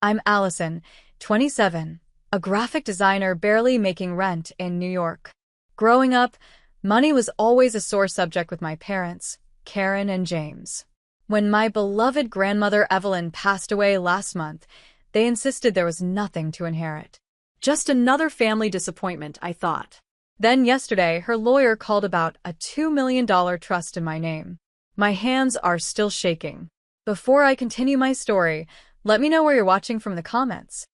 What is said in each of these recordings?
I'm Allison, 27, a graphic designer barely making rent in New York. Growing up, money was always a sore subject with my parents, Karen and James. When my beloved grandmother Evelyn passed away last month, they insisted there was nothing to inherit. Just another family disappointment, I thought. Then yesterday, her lawyer called about a $2 million trust in my name. My hands are still shaking. Before I continue my story, let me know where you're watching from in the comments.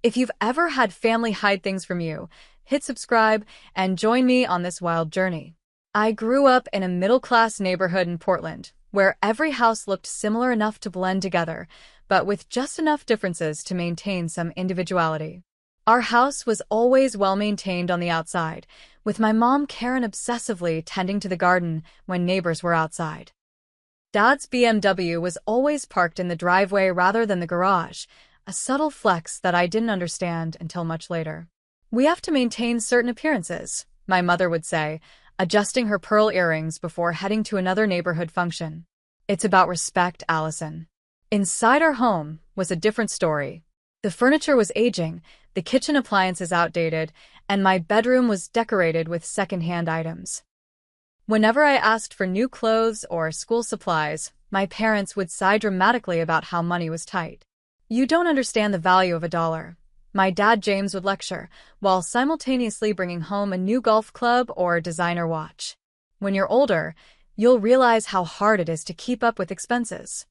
If you've ever had family hide things from you, hit subscribe and join me on this wild journey. I grew up in a middle-class neighborhood in Portland, where every house looked similar enough to blend together, but with just enough differences to maintain some individuality. Our house was always well-maintained on the outside, with my mom Karen obsessively tending to the garden when neighbors were outside. Dad's BMW was always parked in the driveway rather than the garage, a subtle flex that I didn't understand until much later. "We have to maintain certain appearances," my mother would say, adjusting her pearl earrings before heading to another neighborhood function. "It's about respect, Allison." Inside our home was a different story. The furniture was aging, the kitchen appliances outdated, and my bedroom was decorated with second-hand items. Whenever I asked for new clothes or school supplies, my parents would sigh dramatically about how money was tight. "You don't understand the value of a dollar," my dad James would lecture, while simultaneously bringing home a new golf club or designer watch. "When you're older, you'll realize how hard it is to keep up with expenses."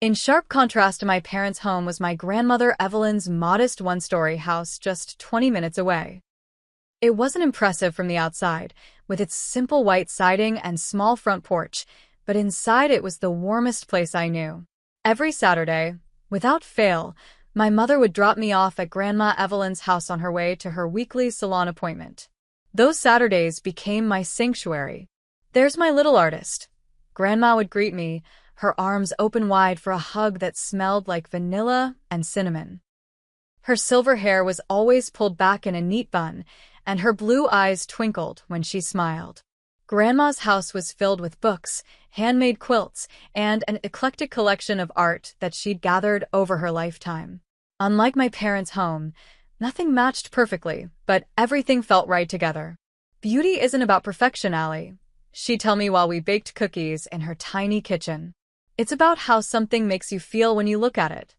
In sharp contrast to my parents' home was my grandmother Evelyn's modest one-story house just 20 minutes away. It wasn't impressive from the outside, with its simple white siding and small front porch, but inside it was the warmest place I knew. Every Saturday, without fail, my mother would drop me off at Grandma Evelyn's house on her way to her weekly salon appointment. Those Saturdays became my sanctuary. "There's my little artist," Grandma would greet me, her arms open wide for a hug that smelled like vanilla and cinnamon. Her silver hair was always pulled back in a neat bun, and her blue eyes twinkled when she smiled. Grandma's house was filled with books, handmade quilts, and an eclectic collection of art that she'd gathered over her lifetime. Unlike my parents' home, nothing matched perfectly, but everything felt right together. "Beauty isn't about perfection, Allie," she'd tell me while we baked cookies in her tiny kitchen. "It's about how something makes you feel when you look at it."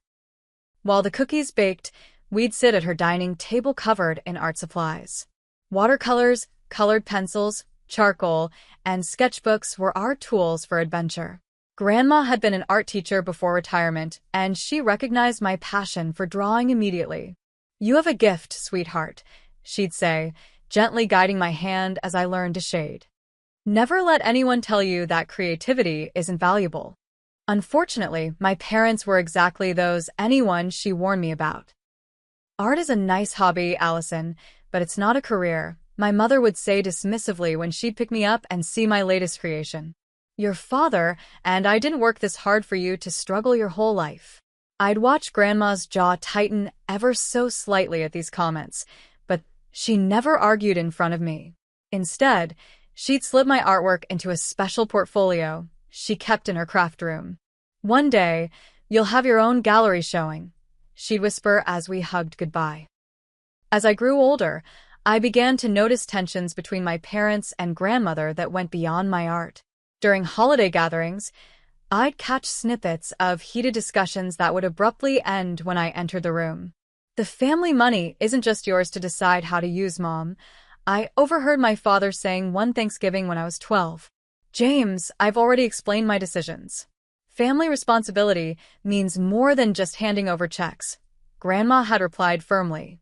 While the cookies baked, we'd sit at her dining table covered in art supplies. Watercolors, colored pencils, charcoal, and sketchbooks were our tools for adventure. Grandma had been an art teacher before retirement, and she recognized my passion for drawing immediately. "You have a gift, sweetheart," she'd say, gently guiding my hand as I learned to shade. "Never let anyone tell you that creativity isn't valuable." Unfortunately, my parents were exactly those anyone she warned me about. "Art is a nice hobby, Allison, but it's not a career," my mother would say dismissively when she'd pick me up and see my latest creation. "Your father and I didn't work this hard for you to struggle your whole life." I'd watch Grandma's jaw tighten ever so slightly at these comments, but she never argued in front of me. Instead, she'd slip my artwork into a special portfolio she kept in her craft room. "One day, you'll have your own gallery showing," she'd whisper as we hugged goodbye. As I grew older, I began to notice tensions between my parents and grandmother that went beyond my art. During holiday gatherings, I'd catch snippets of heated discussions that would abruptly end when I entered the room. "The family money isn't just yours to decide how to use, Mom," I overheard my father saying one Thanksgiving when I was 12. "James, I've already explained my decisions. Family responsibility means more than just handing over checks," Grandma had replied firmly.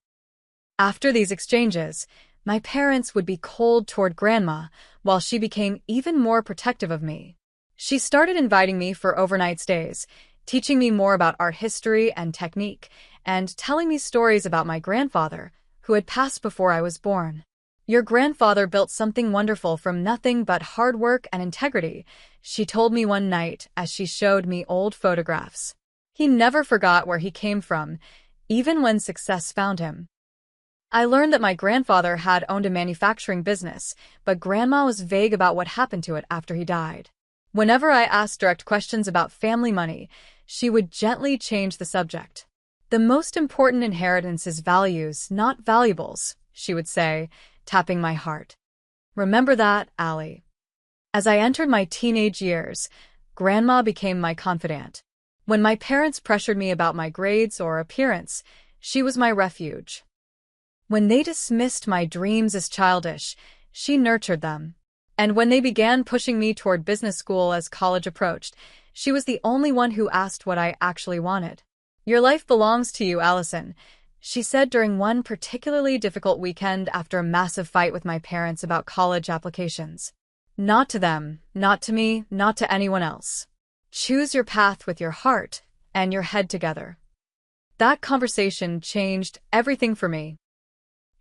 After these exchanges, my parents would be cold toward Grandma, while she became even more protective of me. She started inviting me for overnight stays, teaching me more about art history and technique, and telling me stories about my grandfather, who had passed before I was born. "Your grandfather built something wonderful from nothing but hard work and integrity," she told me one night as she showed me old photographs. "He never forgot where he came from, even when success found him." I learned that my grandfather had owned a manufacturing business, but Grandma was vague about what happened to it after he died. Whenever I asked direct questions about family money, she would gently change the subject. The most important inheritance is values, not valuables, she would say, tapping my heart. Remember that, Allie. As I entered my teenage years, Grandma became my confidant. When my parents pressured me about my grades or appearance, she was my refuge. When they dismissed my dreams as childish, she nurtured them. And when they began pushing me toward business school as college approached, she was the only one who asked what I actually wanted. Your life belongs to you, Allison, she said during one particularly difficult weekend after a massive fight with my parents about college applications. Not to them, not to me, not to anyone else. Choose your path with your heart and your head together. That conversation changed everything for me.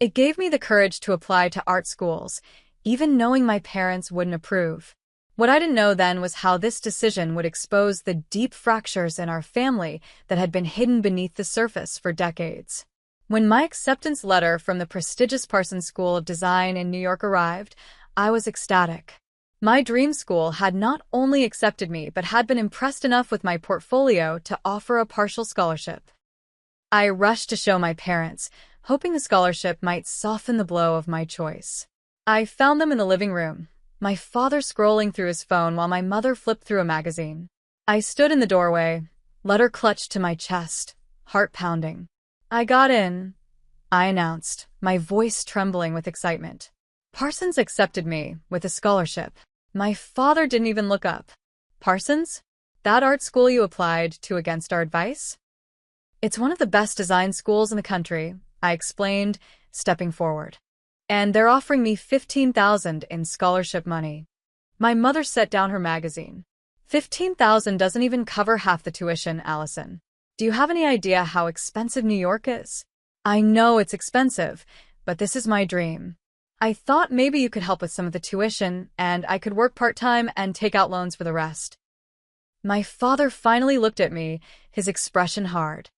It gave me the courage to apply to art schools, even knowing my parents wouldn't approve. What I didn't know then was how this decision would expose the deep fractures in our family that had been hidden beneath the surface for decades. When my acceptance letter from the prestigious Parsons School of Design in New York arrived, I was ecstatic. My dream school had not only accepted me but had been impressed enough with my portfolio to offer a partial scholarship. I rushed to show my parents, hoping the scholarship might soften the blow of my choice. I found them in the living room, my father scrolling through his phone while my mother flipped through a magazine. I stood in the doorway, letter clutched to my chest, heart pounding. I got in, I announced, my voice trembling with excitement. Parsons accepted me with a scholarship. My father didn't even look up. Parsons? That art school you applied to against our advice? It's one of the best design schools in the country, I explained, stepping forward. And they're offering me $15,000 in scholarship money. My mother set down her magazine. $15,000 doesn't even cover half the tuition, Allison. Do you have any idea how expensive New York is? I know it's expensive, but this is my dream. I thought maybe you could help with some of the tuition, and I could work part-time and take out loans for the rest. My father finally looked at me, his expression hard.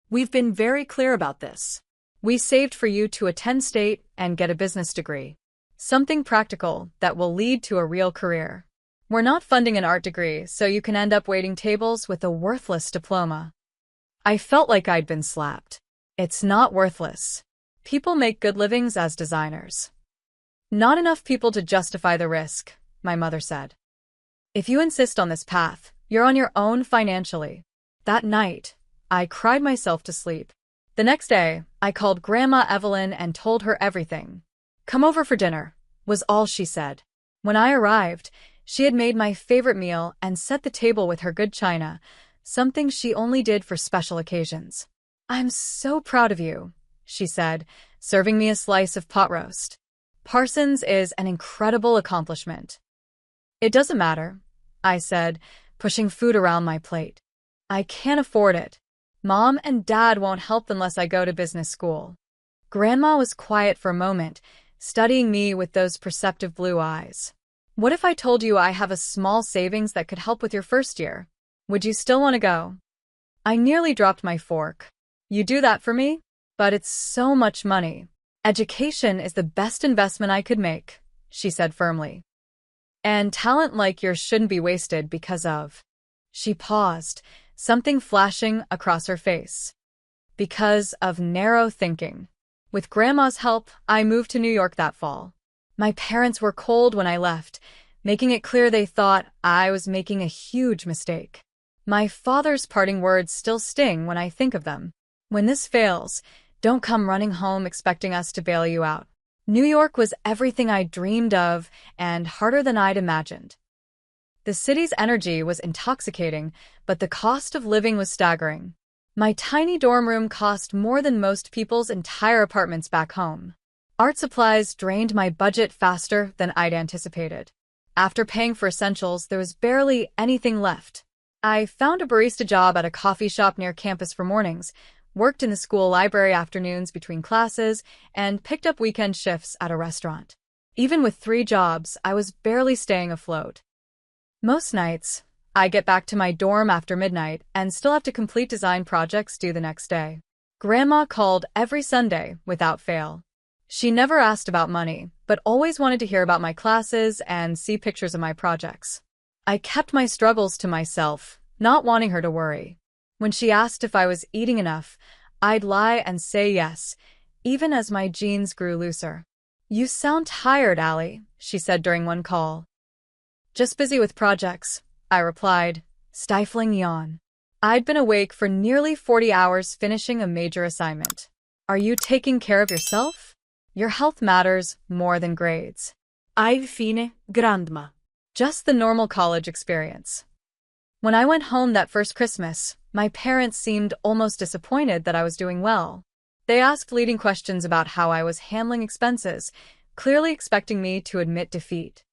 We've been very clear about this. We saved for you to attend state and get a business degree. Something practical that will lead to a real career. We're not funding an art degree, so you can end up waiting tables with a worthless diploma. I felt like I'd been slapped. It's not worthless. People make good livings as designers. Not enough people to justify the risk, my mother said. If you insist on this path, you're on your own financially. That night, I cried myself to sleep. The next day, I called Grandma Evelyn and told her everything. Come over for dinner, was all she said. When I arrived, she had made my favorite meal and set the table with her good china, something she only did for special occasions. I'm so proud of you, she said, serving me a slice of pot roast. Parsons is an incredible accomplishment. It doesn't matter, I said, pushing food around my plate. I can't afford it. Mom and Dad won't help unless I go to business school. Grandma was quiet for a moment, studying me with those perceptive blue eyes. What if I told you I have a small savings that could help with your first year? Would you still want to go? I nearly dropped my fork. You do that for me? But it's so much money. Education is the best investment I could make, she said firmly. And talent like yours shouldn't be wasted because of... She paused, something flashing across her face. Because of narrow thinking. With Grandma's help, I moved to New York that fall. My parents were cold when I left, making it clear they thought I was making a huge mistake. My father's parting words still sting when I think of them. When this fails, don't come running home expecting us to bail you out. New York was everything I dreamed of and harder than I'd imagined. The city's energy was intoxicating, but the cost of living was staggering. My tiny dorm room cost more than most people's entire apartments back home. Art supplies drained my budget faster than I'd anticipated. After paying for essentials, there was barely anything left. I found a barista job at a coffee shop near campus for mornings, worked in the school library afternoons between classes, and picked up weekend shifts at a restaurant. Even with 3 jobs, I was barely staying afloat. Most nights, I get back to my dorm after midnight and still have to complete design projects due the next day. Grandma called every Sunday without fail. She never asked about money, but always wanted to hear about my classes and see pictures of my projects. I kept my struggles to myself, not wanting her to worry. When she asked if I was eating enough, I'd lie and say yes, even as my jeans grew looser. "You sound tired, Allie," she said during one call. "Just busy with projects," I replied, stifling yawn. I'd been awake for nearly 40 hours finishing a major assignment. "Are you taking care of yourself? Your health matters more than grades." "Ai fine, grandma." Just the normal college experience. When I went home that first Christmas, my parents seemed almost disappointed that I was doing well. They asked leading questions about how I was handling expenses, clearly expecting me to admit defeat.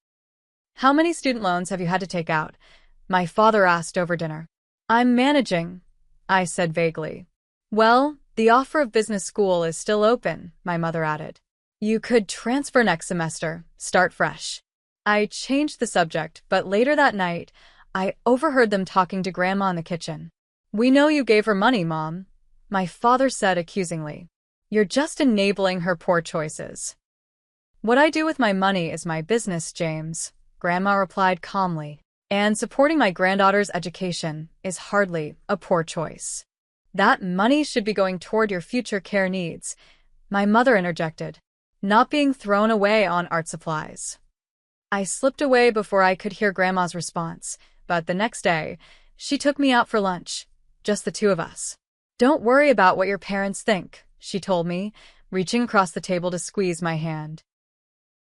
"How many student loans have you had to take out?" my father asked over dinner. "I'm managing," I said vaguely. "Well, the offer of business school is still open," my mother added. "You could transfer next semester, start fresh." I changed the subject, but later that night, I overheard them talking to Grandma in the kitchen. "We know you gave her money, Mom," my father said accusingly. "You're just enabling her poor choices." "What I do with my money is my business, James," Grandma replied calmly. "And supporting my granddaughter's education is hardly a poor choice." "That money should be going toward your future care needs," my mother interjected, "not being thrown away on art supplies." I slipped away before I could hear Grandma's response, but the next day, she took me out for lunch, just the two of us. "Don't worry about what your parents think," she told me, reaching across the table to squeeze my hand.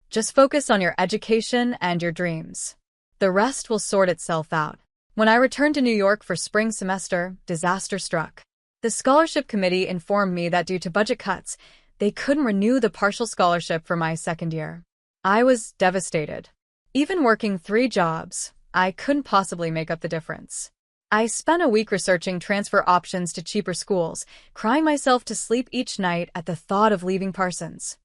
"Just focus on your education and your dreams. The rest will sort itself out." When I returned to New York for spring semester, disaster struck. The scholarship committee informed me that due to budget cuts, they couldn't renew the partial scholarship for my second year. I was devastated. Even working 3 jobs, I couldn't possibly make up the difference. I spent a week researching transfer options to cheaper schools, crying myself to sleep each night at the thought of leaving Parsons.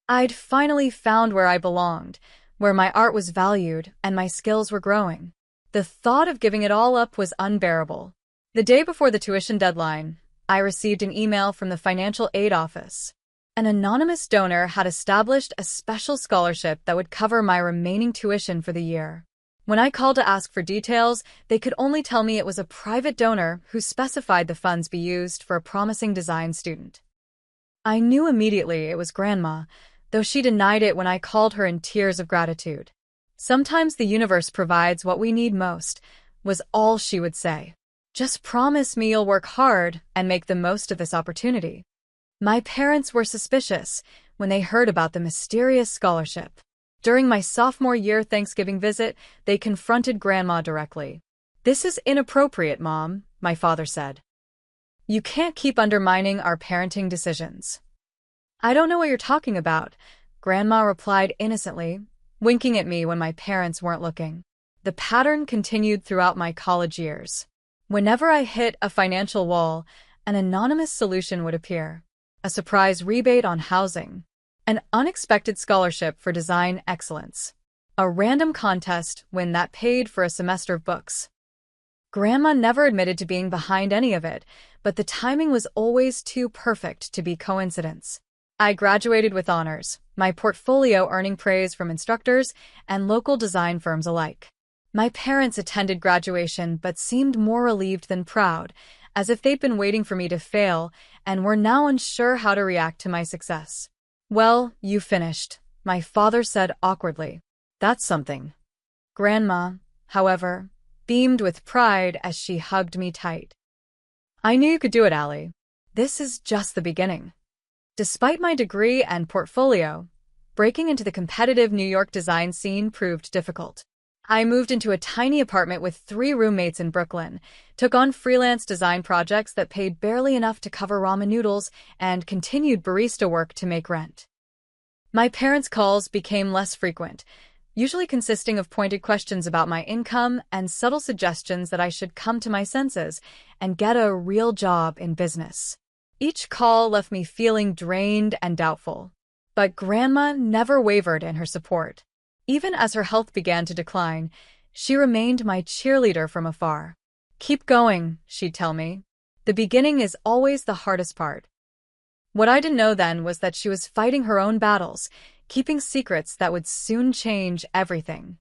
I'd finally found where I belonged, where my art was valued and my skills were growing. The thought of giving it all up was unbearable. The day before the tuition deadline, I received an email from the financial aid office. An anonymous donor had established a special scholarship that would cover my remaining tuition for the year. When I called to ask for details, they could only tell me it was a private donor who specified the funds be used for a promising design student. I knew immediately it was Grandma, though she denied it when I called her in tears of gratitude. "Sometimes the universe provides what we need most," was all she would say. "Just promise me you'll work hard and make the most of this opportunity." My parents were suspicious when they heard about the mysterious scholarship. During my sophomore year Thanksgiving visit, they confronted Grandma directly. "This is inappropriate, Mom," my father said. "You can't keep undermining our parenting decisions." "I don't know what you're talking about," Grandma replied innocently, winking at me when my parents weren't looking. The pattern continued throughout my college years. Whenever I hit a financial wall, an anonymous solution would appear. A surprise rebate on housing, an unexpected scholarship for design excellence, a random contest win that paid for a semester of books. Grandma never admitted to being behind any of it, but the timing was always too perfect to be coincidence. I graduated with honors, my portfolio earning praise from instructors and local design firms alike. My parents attended graduation but seemed more relieved than proud, as if they'd been waiting for me to fail and were now unsure how to react to my success. "Well, you finished," my father said awkwardly. "That's something." Grandma, however, beamed with pride as she hugged me tight. "I knew you could do it, Allie. This is just the beginning." Despite my degree and portfolio, breaking into the competitive New York design scene proved difficult. I moved into a tiny apartment with 3 roommates in Brooklyn, took on freelance design projects that paid barely enough to cover ramen noodles, and continued barista work to make rent. My parents' calls became less frequent, usually consisting of pointed questions about my income and subtle suggestions that I should come to my senses and get a real job in business. Each call left me feeling drained and doubtful, but Grandma never wavered in her support. Even as her health began to decline, she remained my cheerleader from afar. "Keep going," she'd tell me. "The beginning is always the hardest part." What I didn't know then was that she was fighting her own battles, keeping secrets that would soon change everything.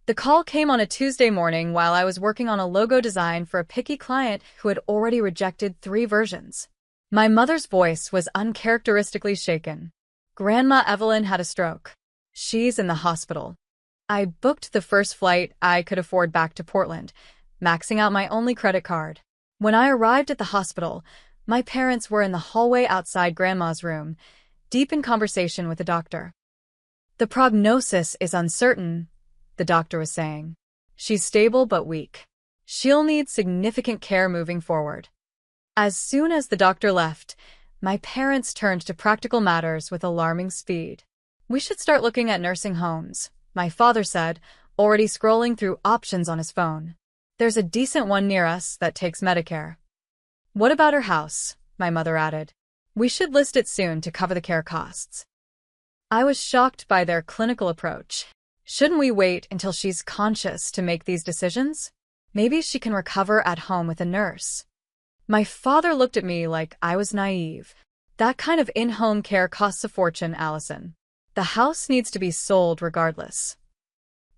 The call came on a Tuesday morning while I was working on a logo design for a picky client who had already rejected 3 versions. My mother's voice was uncharacteristically shaken. Grandma Evelyn had a stroke. She's in the hospital. I booked the first flight I could afford back to Portland, maxing out my only credit card. When I arrived at the hospital, my parents were in the hallway outside Grandma's room, deep in conversation with the doctor. The prognosis is uncertain, the doctor was saying. She's stable but weak. She'll need significant care moving forward. As soon as the doctor left, my parents turned to practical matters with alarming speed. We should start looking at nursing homes, my father said, already scrolling through options on his phone. There's a decent one near us that takes Medicare. What about her house? My mother added. We should list it soon to cover the care costs. I was shocked by their clinical approach. Shouldn't we wait until she's conscious to make these decisions? Maybe she can recover at home with a nurse. My father looked at me like I was naive. That kind of in-home care costs a fortune, Allison. The house needs to be sold regardless.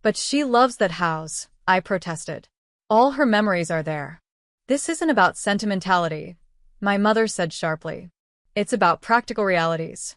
But she loves that house, I protested. All her memories are there. This isn't about sentimentality, my mother said sharply. It's about practical realities.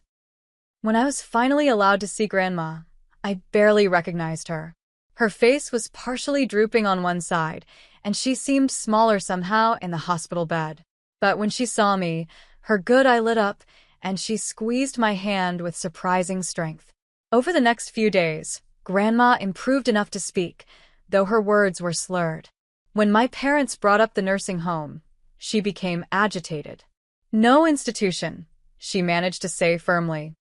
When I was finally allowed to see Grandma, I barely recognized her. Her face was partially drooping on one side, and she seemed smaller somehow in the hospital bed. But when she saw me, her good eye lit up, and she squeezed my hand with surprising strength. Over the next few days, Grandma improved enough to speak, though her words were slurred. When my parents brought up the nursing home, she became agitated. No institution, she managed to say firmly.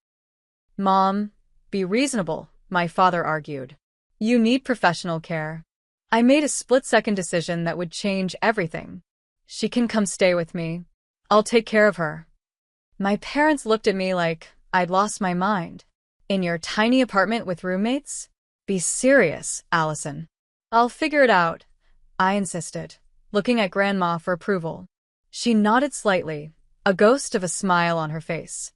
Mom, be reasonable, my father argued. You need professional care. I made a split-second decision that would change everything. She can come stay with me. I'll take care of her. My parents looked at me like I'd lost my mind. In your tiny apartment with roommates? Be serious, Allison. I'll figure it out, I insisted, looking at Grandma for approval. She nodded slightly, a ghost of a smile on her face.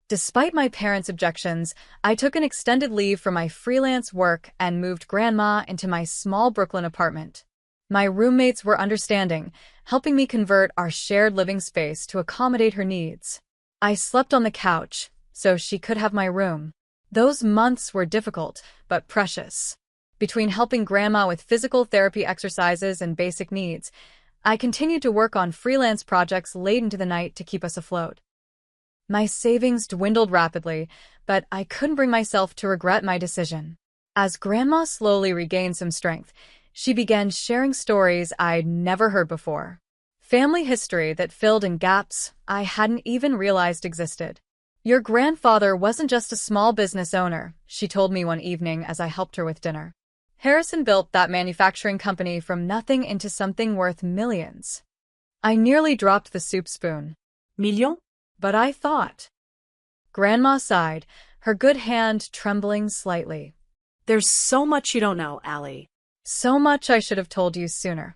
Despite my parents' objections, I took an extended leave from my freelance work and moved Grandma into my small Brooklyn apartment. My roommates were understanding, helping me convert our shared living space to accommodate her needs. I slept on the couch, so she could have my room. Those months were difficult, but precious. Between helping Grandma with physical therapy exercises and basic needs, I continued to work on freelance projects late into the night to keep us afloat. My savings dwindled rapidly, but I couldn't bring myself to regret my decision. As Grandma slowly regained some strength, she began sharing stories I'd never heard before. Family history that filled in gaps I hadn't even realized existed. Your grandfather wasn't just a small business owner, she told me one evening as I helped her with dinner. Harrison built that manufacturing company from nothing into something worth millions. I nearly dropped the soup spoon. Millions? But I thought. Grandma sighed, her good hand trembling slightly. There's so much you don't know, Allie. So much I should have told you sooner.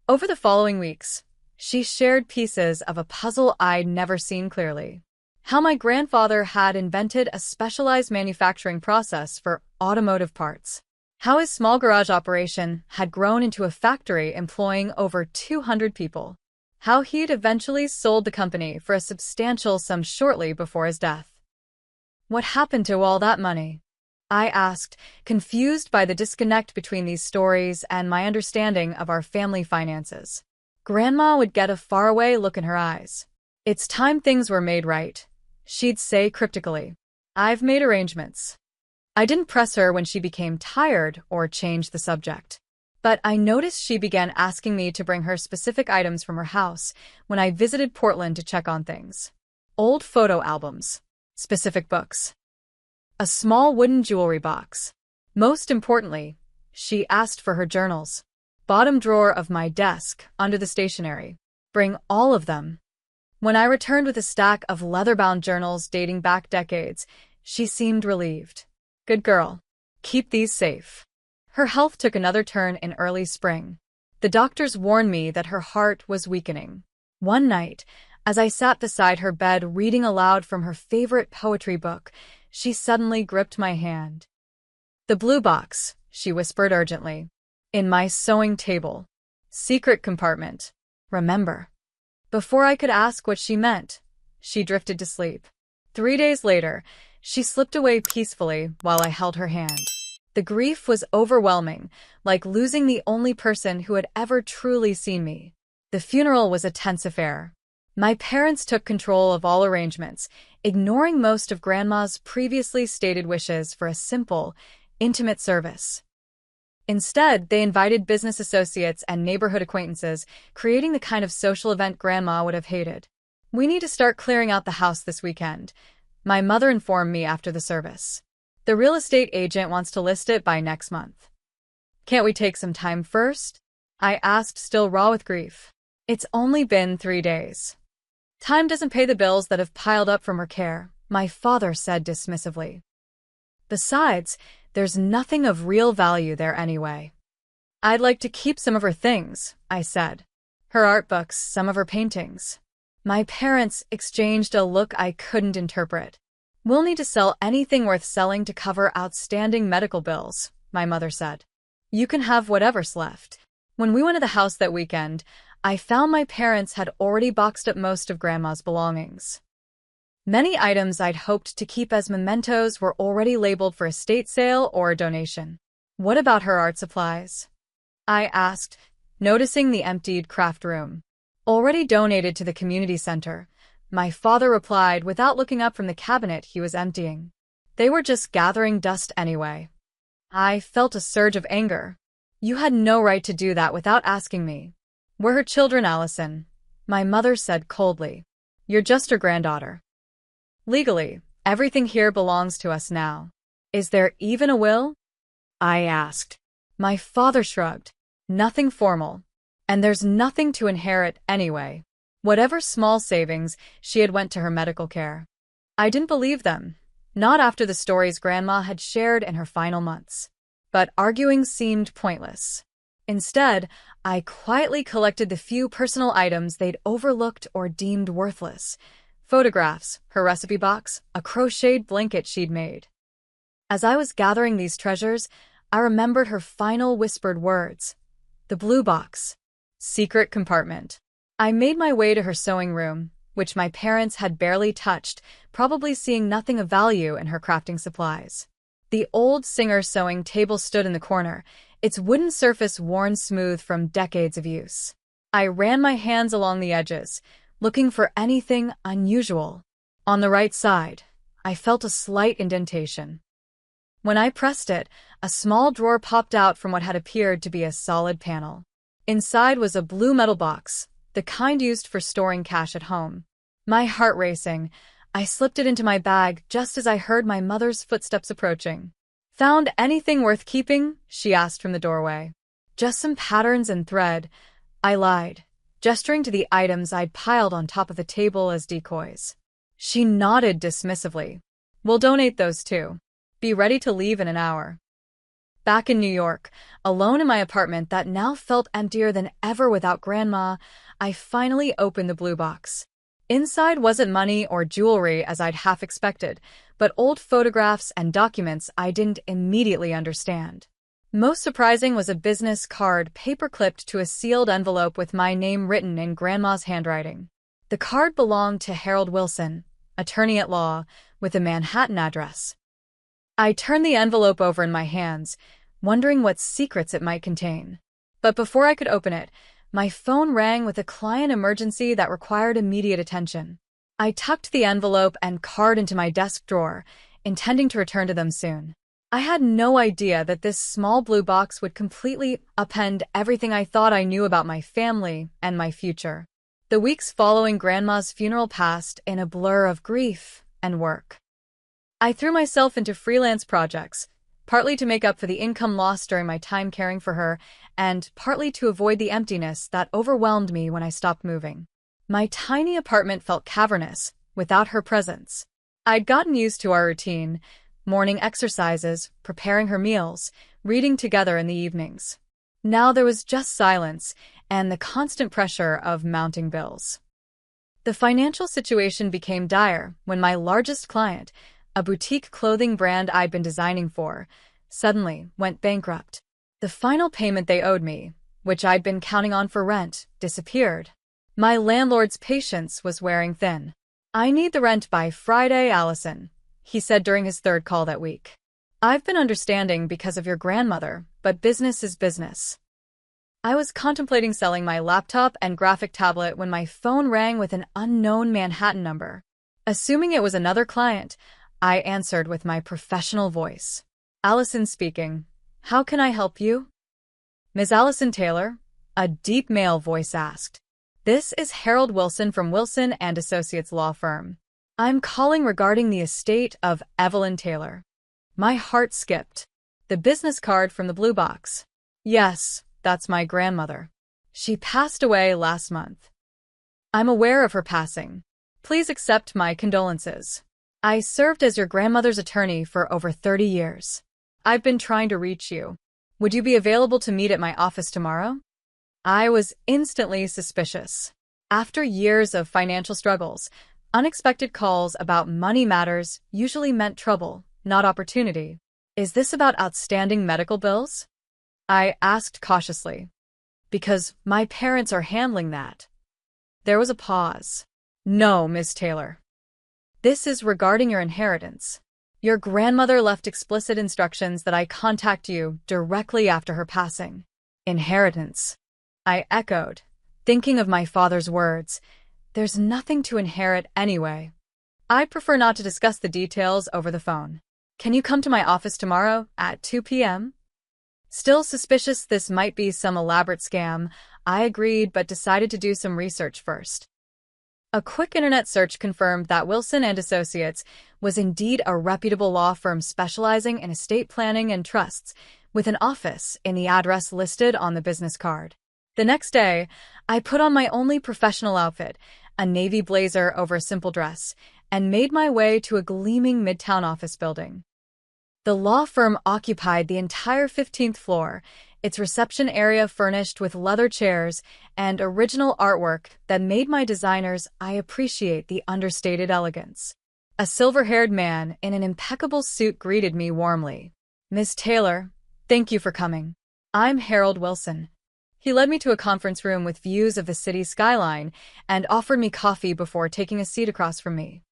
Over the following weeks, she shared pieces of a puzzle I'd never seen clearly. How my grandfather had invented a specialized manufacturing process for automotive parts. How his small garage operation had grown into a factory employing over 200 people. How he'd eventually sold the company for a substantial sum shortly before his death. What happened to all that money? I asked, confused by the disconnect between these stories and my understanding of our family finances. Grandma would get a faraway look in her eyes. It's time things were made right, she'd say cryptically. I've made arrangements. I didn't press her when she became tired or changed the subject. But I noticed she began asking me to bring her specific items from her house when I visited Portland to check on things. Old photo albums. Specific books. A small wooden jewelry box. Most importantly, she asked for her journals. Bottom drawer of my desk, under the stationery. Bring all of them. When I returned with a stack of leather-bound journals dating back decades, she seemed relieved. Good girl. Keep these safe. Her health took another turn in early spring. The doctors warned me that her heart was weakening. One night, as I sat beside her bed reading aloud from her favorite poetry book, she suddenly gripped my hand. The blue box, she whispered urgently. In my sewing table. Secret compartment. Remember. Before I could ask what she meant, she drifted to sleep. 3 days later, she slipped away peacefully while I held her hand. The grief was overwhelming, like losing the only person who had ever truly seen me. The funeral was a tense affair. My parents took control of all arrangements, ignoring most of Grandma's previously stated wishes for a simple, intimate service. Instead, they invited business associates and neighborhood acquaintances, creating the kind of social event Grandma would have hated. "We need to start clearing out the house this weekend," my mother informed me after the service. "The real estate agent wants to list it by next month." "Can't we take some time first?" I asked, still raw with grief. "It's only been 3 days. Time doesn't pay the bills that have piled up from her care," my father said dismissively. "Besides, there's nothing of real value there anyway." "I'd like to keep some of her things," I said. "Her art books, some of her paintings." My parents exchanged a look I couldn't interpret. "We'll need to sell anything worth selling to cover outstanding medical bills," my mother said. "You can have whatever's left." When we went to the house that weekend, I found my parents had already boxed up most of Grandma's belongings. Many items I'd hoped to keep as mementos were already labeled for estate sale or a donation. "What about her art supplies?" I asked, noticing the emptied craft room. "Already donated to the community center," my father replied without looking up from the cabinet he was emptying. "They were just gathering dust anyway." I felt a surge of anger. "You had no right to do that without asking me." "We're her children, Allison," my mother said coldly. "You're just her granddaughter. Legally, everything here belongs to us now." "Is there even a will?" I asked. My father shrugged. "Nothing formal. And there's nothing to inherit anyway." Whatever small savings she had went to her medical care. I didn't believe them, not after the stories Grandma had shared in her final months. But arguing seemed pointless. Instead, I quietly collected the few personal items they'd overlooked or deemed worthless. Photographs, her recipe box, a crocheted blanket she'd made. As I was gathering these treasures, I remembered her final whispered words. The blue box. Secret compartment. I made my way to her sewing room, which my parents had barely touched, probably seeing nothing of value in her crafting supplies. The old Singer sewing table stood in the corner, its wooden surface worn smooth from decades of use. I ran my hands along the edges, looking for anything unusual. On the right side, I felt a slight indentation. When I pressed it, a small drawer popped out from what had appeared to be a solid panel. Inside was a blue metal box, the kind used for storing cash at home. My heart racing, I slipped it into my bag just as I heard my mother's footsteps approaching. "Found anything worth keeping?" she asked from the doorway. "Just some patterns and thread," I lied, gesturing to the items I'd piled on top of the table as decoys. She nodded dismissively. "We'll donate those too. Be ready to leave in an hour." Back in New York, alone in my apartment that now felt emptier than ever without Grandma, I finally opened the blue box. Inside wasn't money or jewelry as I'd half expected, but old photographs and documents I didn't immediately understand. Most surprising was a business card paper-clipped to a sealed envelope with my name written in Grandma's handwriting. The card belonged to Harold Wilson, attorney at law, with a Manhattan address. I turned the envelope over in my hands, wondering what secrets it might contain. But before I could open it, my phone rang with a client emergency that required immediate attention. I tucked the envelope and card into my desk drawer, intending to return to them soon. I had no idea that this small blue box would completely upend everything I thought I knew about my family and my future. The weeks following Grandma's funeral passed in a blur of grief and work. I threw myself into freelance projects, partly to make up for the income lost during my time caring for her, and partly to avoid the emptiness that overwhelmed me when I stopped moving. My tiny apartment felt cavernous, without her presence. I'd gotten used to our routine, morning exercises, preparing her meals, reading together in the evenings. Now there was just silence and the constant pressure of mounting bills. The financial situation became dire when my largest client, a boutique clothing brand I'd been designing for, suddenly went bankrupt. The final payment they owed me, which I'd been counting on for rent, disappeared. My landlord's patience was wearing thin. "I need the rent by Friday, Allison," he said during his third call that week. "I've been understanding because of your grandmother, but business is business." I was contemplating selling my laptop and graphic tablet when my phone rang with an unknown Manhattan number. Assuming it was another client, I answered with my professional voice. "Allison speaking. How can I help you?" "Ms. Allison Taylor?" a deep male voice asked. "This is Harold Wilson from Wilson and Associates law firm. I'm calling regarding the estate of Evelyn Taylor." My heart skipped. The business card from the blue box. "Yes, that's my grandmother. She passed away last month." "I'm aware of her passing. Please accept my condolences. I served as your grandmother's attorney for over 30 years. I've been trying to reach you. Would you be available to meet at my office tomorrow?" I was instantly suspicious. After years of financial struggles, unexpected calls about money matters usually meant trouble, not opportunity. "Is this about outstanding medical bills?" I asked cautiously. "Because my parents are handling that." There was a pause. "No, Miss Taylor. This is regarding your inheritance. Your grandmother left explicit instructions that I contact you directly after her passing." "Inheritance," I echoed, thinking of my father's words. "There's nothing to inherit anyway." "I'd prefer not to discuss the details over the phone. Can you come to my office tomorrow at 2 p.m.? Still suspicious this might be some elaborate scam, I agreed but decided to do some research first. A quick internet search confirmed that Wilson and Associates was indeed a reputable law firm specializing in estate planning and trusts, with an office in the address listed on the business card. The next day, I put on my only professional outfit, a navy blazer over a simple dress, and made my way to a gleaming midtown office building. The law firm occupied the entire 15th floor, its reception area furnished with leather chairs and original artwork that made my designers appreciate the understated elegance. A silver-haired man in an impeccable suit greeted me warmly. "Miss Taylor, thank you for coming. I'm Harold Wilson." He led me to a conference room with views of the city's skyline and offered me coffee before taking a seat across from me.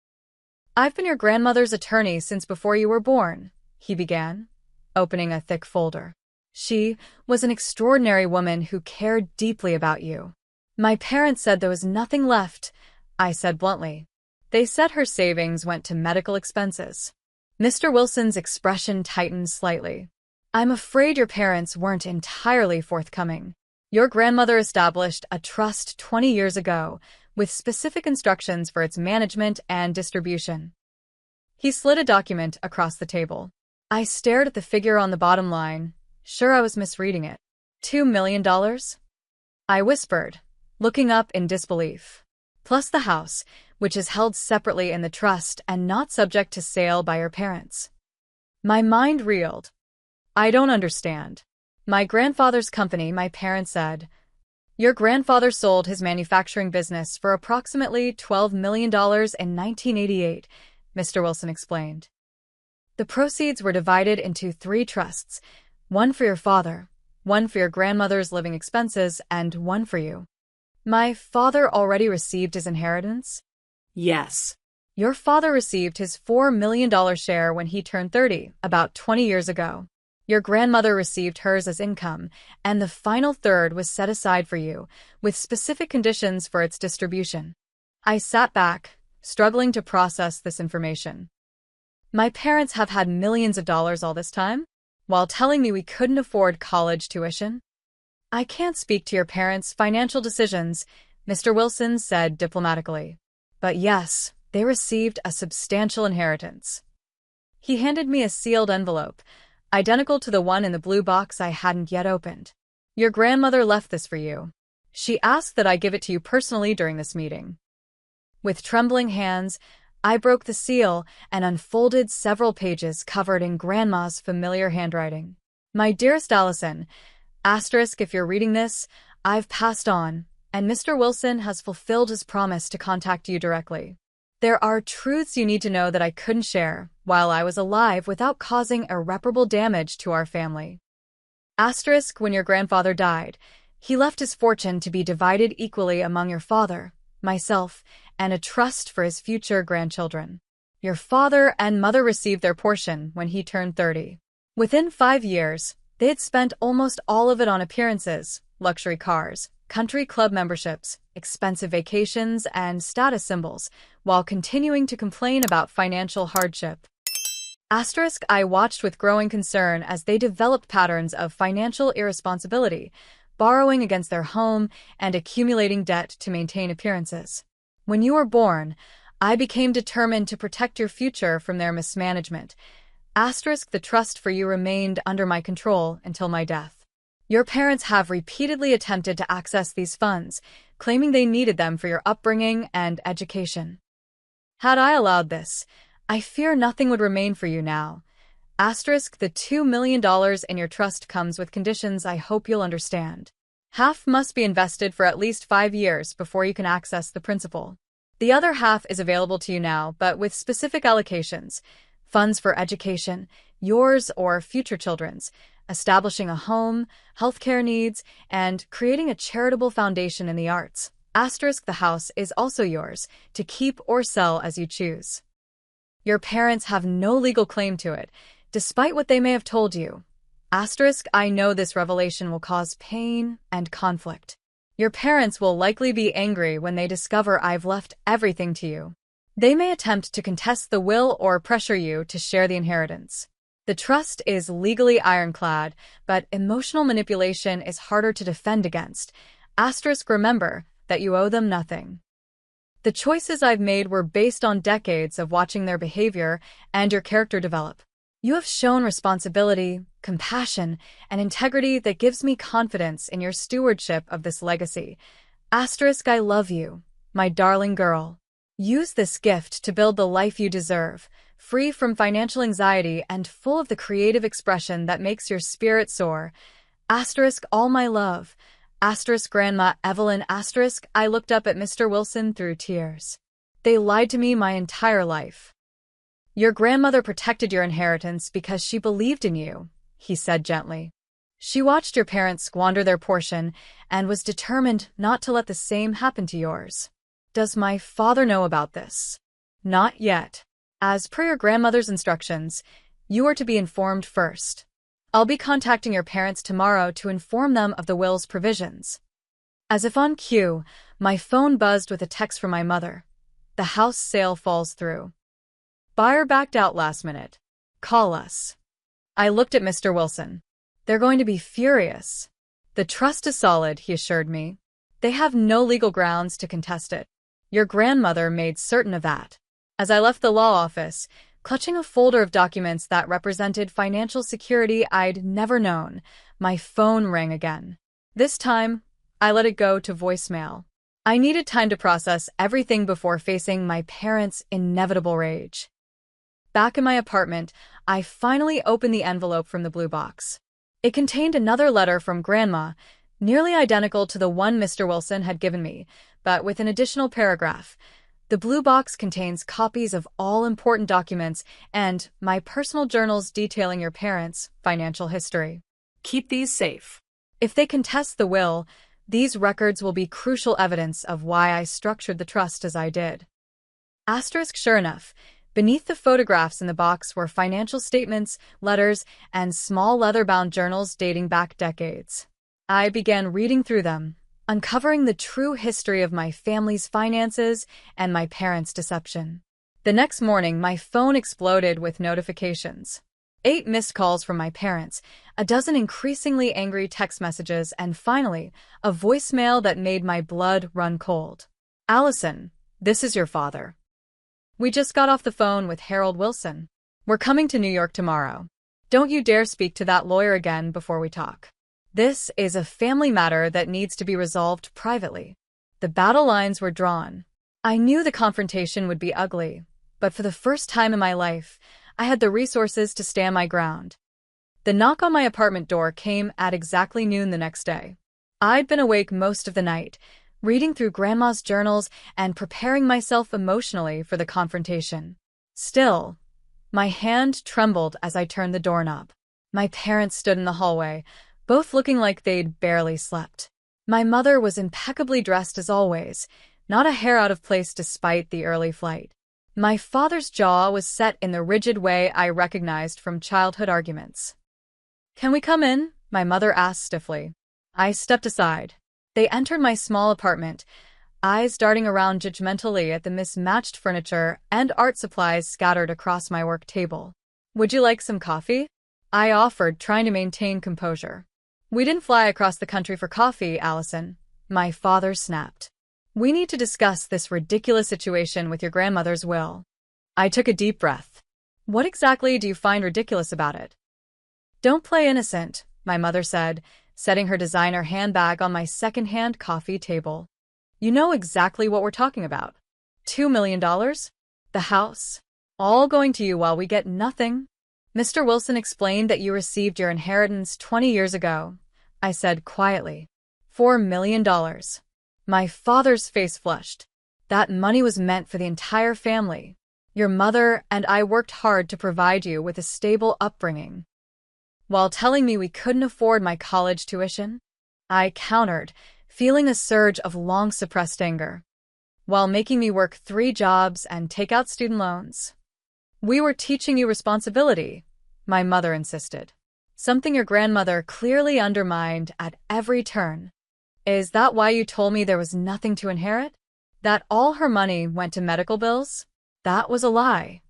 "I've been your grandmother's attorney since before you were born," he began, opening a thick folder. "She was an extraordinary woman who cared deeply about you." "My parents said there was nothing left," I said bluntly. "They said her savings went to medical expenses." Mr. Wilson's expression tightened slightly. "I'm afraid your parents weren't entirely forthcoming. Your grandmother established a trust 20 years ago, with specific instructions for its management and distribution." He slid a document across the table. I stared at the figure on the bottom line, sure I was misreading it. $2 million? I whispered, looking up in disbelief. "Plus the house, which is held separately in the trust and not subject to sale by your parents." My mind reeled. "I don't understand." "My grandfather's company," my parents said. "Your grandfather sold his manufacturing business for approximately $12 million in 1988, Mr. Wilson explained. "The proceeds were divided into 3 trusts, one for your father, one for your grandmother's living expenses, and one for you." "My father already received his inheritance?" Yes. "Your father received his $4 million share when he turned 30, about 20 years ago. Your grandmother received hers as income, and the final third was set aside for you, with specific conditions for its distribution." I sat back, struggling to process this information. My parents have had millions of dollars all this time, while telling me we couldn't afford college tuition? "I can't speak to your parents' financial decisions," Mr. Wilson said diplomatically. "But yes, they received a substantial inheritance." He handed me a sealed envelope, identical to the one in the blue box I hadn't yet opened. "Your grandmother left this for you. She asked that I give it to you personally during this meeting." With trembling hands, I broke the seal and unfolded several pages covered in Grandma's familiar handwriting. "My dearest Allison, asterisk if you're reading this, I've passed on, and Mr. Wilson has fulfilled his promise to contact you directly. There are truths you need to know that I couldn't share while I was alive without causing irreparable damage to our family. Asterisk when your grandfather died, He left his fortune to be divided equally among your father, myself, and a trust for his future grandchildren. Your father and mother received their portion when he turned 30. Within 5 years, they had spent almost all of it on appearances, luxury cars, country club memberships, expensive vacations, and status symbols, while continuing to complain about financial hardship. I watched with growing concern as they developed patterns of financial irresponsibility, borrowing against their home and accumulating debt to maintain appearances. When you were born, I became determined to protect your future from their mismanagement. The trust for you remained under my control until my death. Your parents have repeatedly attempted to access these funds, claiming they needed them for your upbringing and education. Had I allowed this, I fear nothing would remain for you now. The $2 million in your trust comes with conditions I hope you'll understand. Half must be invested for at least 5 years before you can access the principal. The other half is available to you now, but with specific allocations: funds for education, yours or future children's, establishing a home, healthcare needs, and creating a charitable foundation in the arts. The house is also yours, to keep or sell as you choose. Your parents have no legal claim to it, despite what they may have told you. I know this revelation will cause pain and conflict. Your parents will likely be angry when they discover I've left everything to you. They may attempt to contest the will or pressure you to share the inheritance. The trust is legally ironclad, but emotional manipulation is harder to defend against. Remember that you owe them nothing. The choices I've made were based on decades of watching their behavior and your character develop. You have shown responsibility, compassion, and integrity that gives me confidence in your stewardship of this legacy. I love you, my darling girl. Use this gift to build the life you deserve, free from financial anxiety and full of the creative expression that makes your spirit soar. All my love. Grandma Evelyn. I looked up at Mr. Wilson through tears. They lied to me my entire life. Your grandmother protected your inheritance because she believed in you, he said gently. She watched your parents squander their portion and was determined not to let the same happen to yours. Does my father know about this? Not yet. As per your grandmother's instructions, you are to be informed first. I'll be contacting your parents tomorrow to inform them of the will's provisions. As if on cue, my phone buzzed with a text from my mother. The house sale falls through. Buyer backed out last minute. Call us. I looked at Mr. Wilson. They're going to be furious. The trust is solid, he assured me. They have no legal grounds to contest it. Your grandmother made certain of that. As I left the law office, clutching a folder of documents that represented financial security I'd never known, my phone rang again. This time, I let it go to voicemail. I needed time to process everything before facing my parents' inevitable rage. Back in my apartment, I finally opened the envelope from the blue box. It contained another letter from Grandma, nearly identical to the one Mr. Wilson had given me, but with an additional paragraph. The blue box contains copies of all important documents and my personal journals detailing your parents' financial history. Keep these safe. If they contest the will, these records will be crucial evidence of why I structured the trust as I did. Sure enough, beneath the photographs in the box were financial statements, letters, and small leather-bound journals dating back decades. I began reading through them, uncovering the true history of my family's finances and my parents' deception. The next morning, my phone exploded with notifications. 8 missed calls from my parents, a dozen increasingly angry text messages, and finally, a voicemail that made my blood run cold. Allison, this is your father. We just got off the phone with Harold Wilson. We're coming to New York tomorrow. Don't you dare speak to that lawyer again before we talk. This is a family matter that needs to be resolved privately. The battle lines were drawn. I knew the confrontation would be ugly, but for the first time in my life, I had the resources to stand my ground. The knock on my apartment door came at exactly noon the next day. I'd been awake most of the night, reading through Grandma's journals and preparing myself emotionally for the confrontation. Still, my hand trembled as I turned the doorknob. My parents stood in the hallway, both looking like they'd barely slept. My mother was impeccably dressed as always, not a hair out of place despite the early flight. My father's jaw was set in the rigid way I recognized from childhood arguments. "Can we come in?" my mother asked stiffly. I stepped aside. They entered my small apartment, eyes darting around judgmentally at the mismatched furniture and art supplies scattered across my work table. "Would you like some coffee?" I offered, trying to maintain composure. "We didn't fly across the country for coffee, Allison," my father snapped. "We need to discuss this ridiculous situation with your grandmother's will." I took a deep breath. "What exactly do you find ridiculous about it?" "Don't play innocent," my mother said, setting her designer handbag on my second-hand coffee table. "You know exactly what we're talking about. $2 million? The house? All going to you while we get nothing?" "Mr. Wilson explained that you received your inheritance 20 years ago," I said quietly. $4 million. My father's face flushed. "That money was meant for the entire family. Your mother and I worked hard to provide you with a stable upbringing." "While telling me we couldn't afford my college tuition?" I countered, feeling a surge of long-suppressed anger. "While making me work 3 jobs and take out student loans?" "We were teaching you responsibility," my mother insisted. "Something your grandmother clearly undermined at every turn." "Is that why you told me there was nothing to inherit? That all her money went to medical bills?" "That was a lie."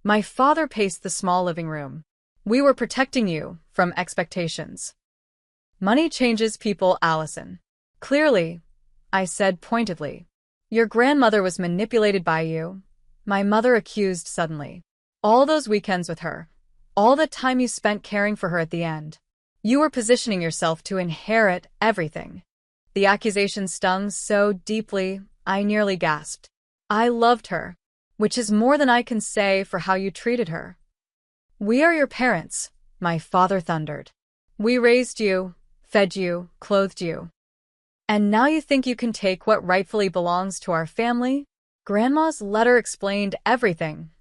My father paced the small living room. "We were protecting you from expectations." "Money changes people, Allison." "Clearly," I said pointedly. "Your grandmother was manipulated by you," my mother accused suddenly. "All those weekends with her, all the time you spent caring for her at the end. You were positioning yourself to inherit everything." The accusation stung so deeply, I nearly gasped. "I loved her, which is more than I can say for how you treated her." "We are your parents," my father thundered. "We raised you, fed you, clothed you. And now you think you can take what rightfully belongs to our family?" "Grandma's letter explained everything,"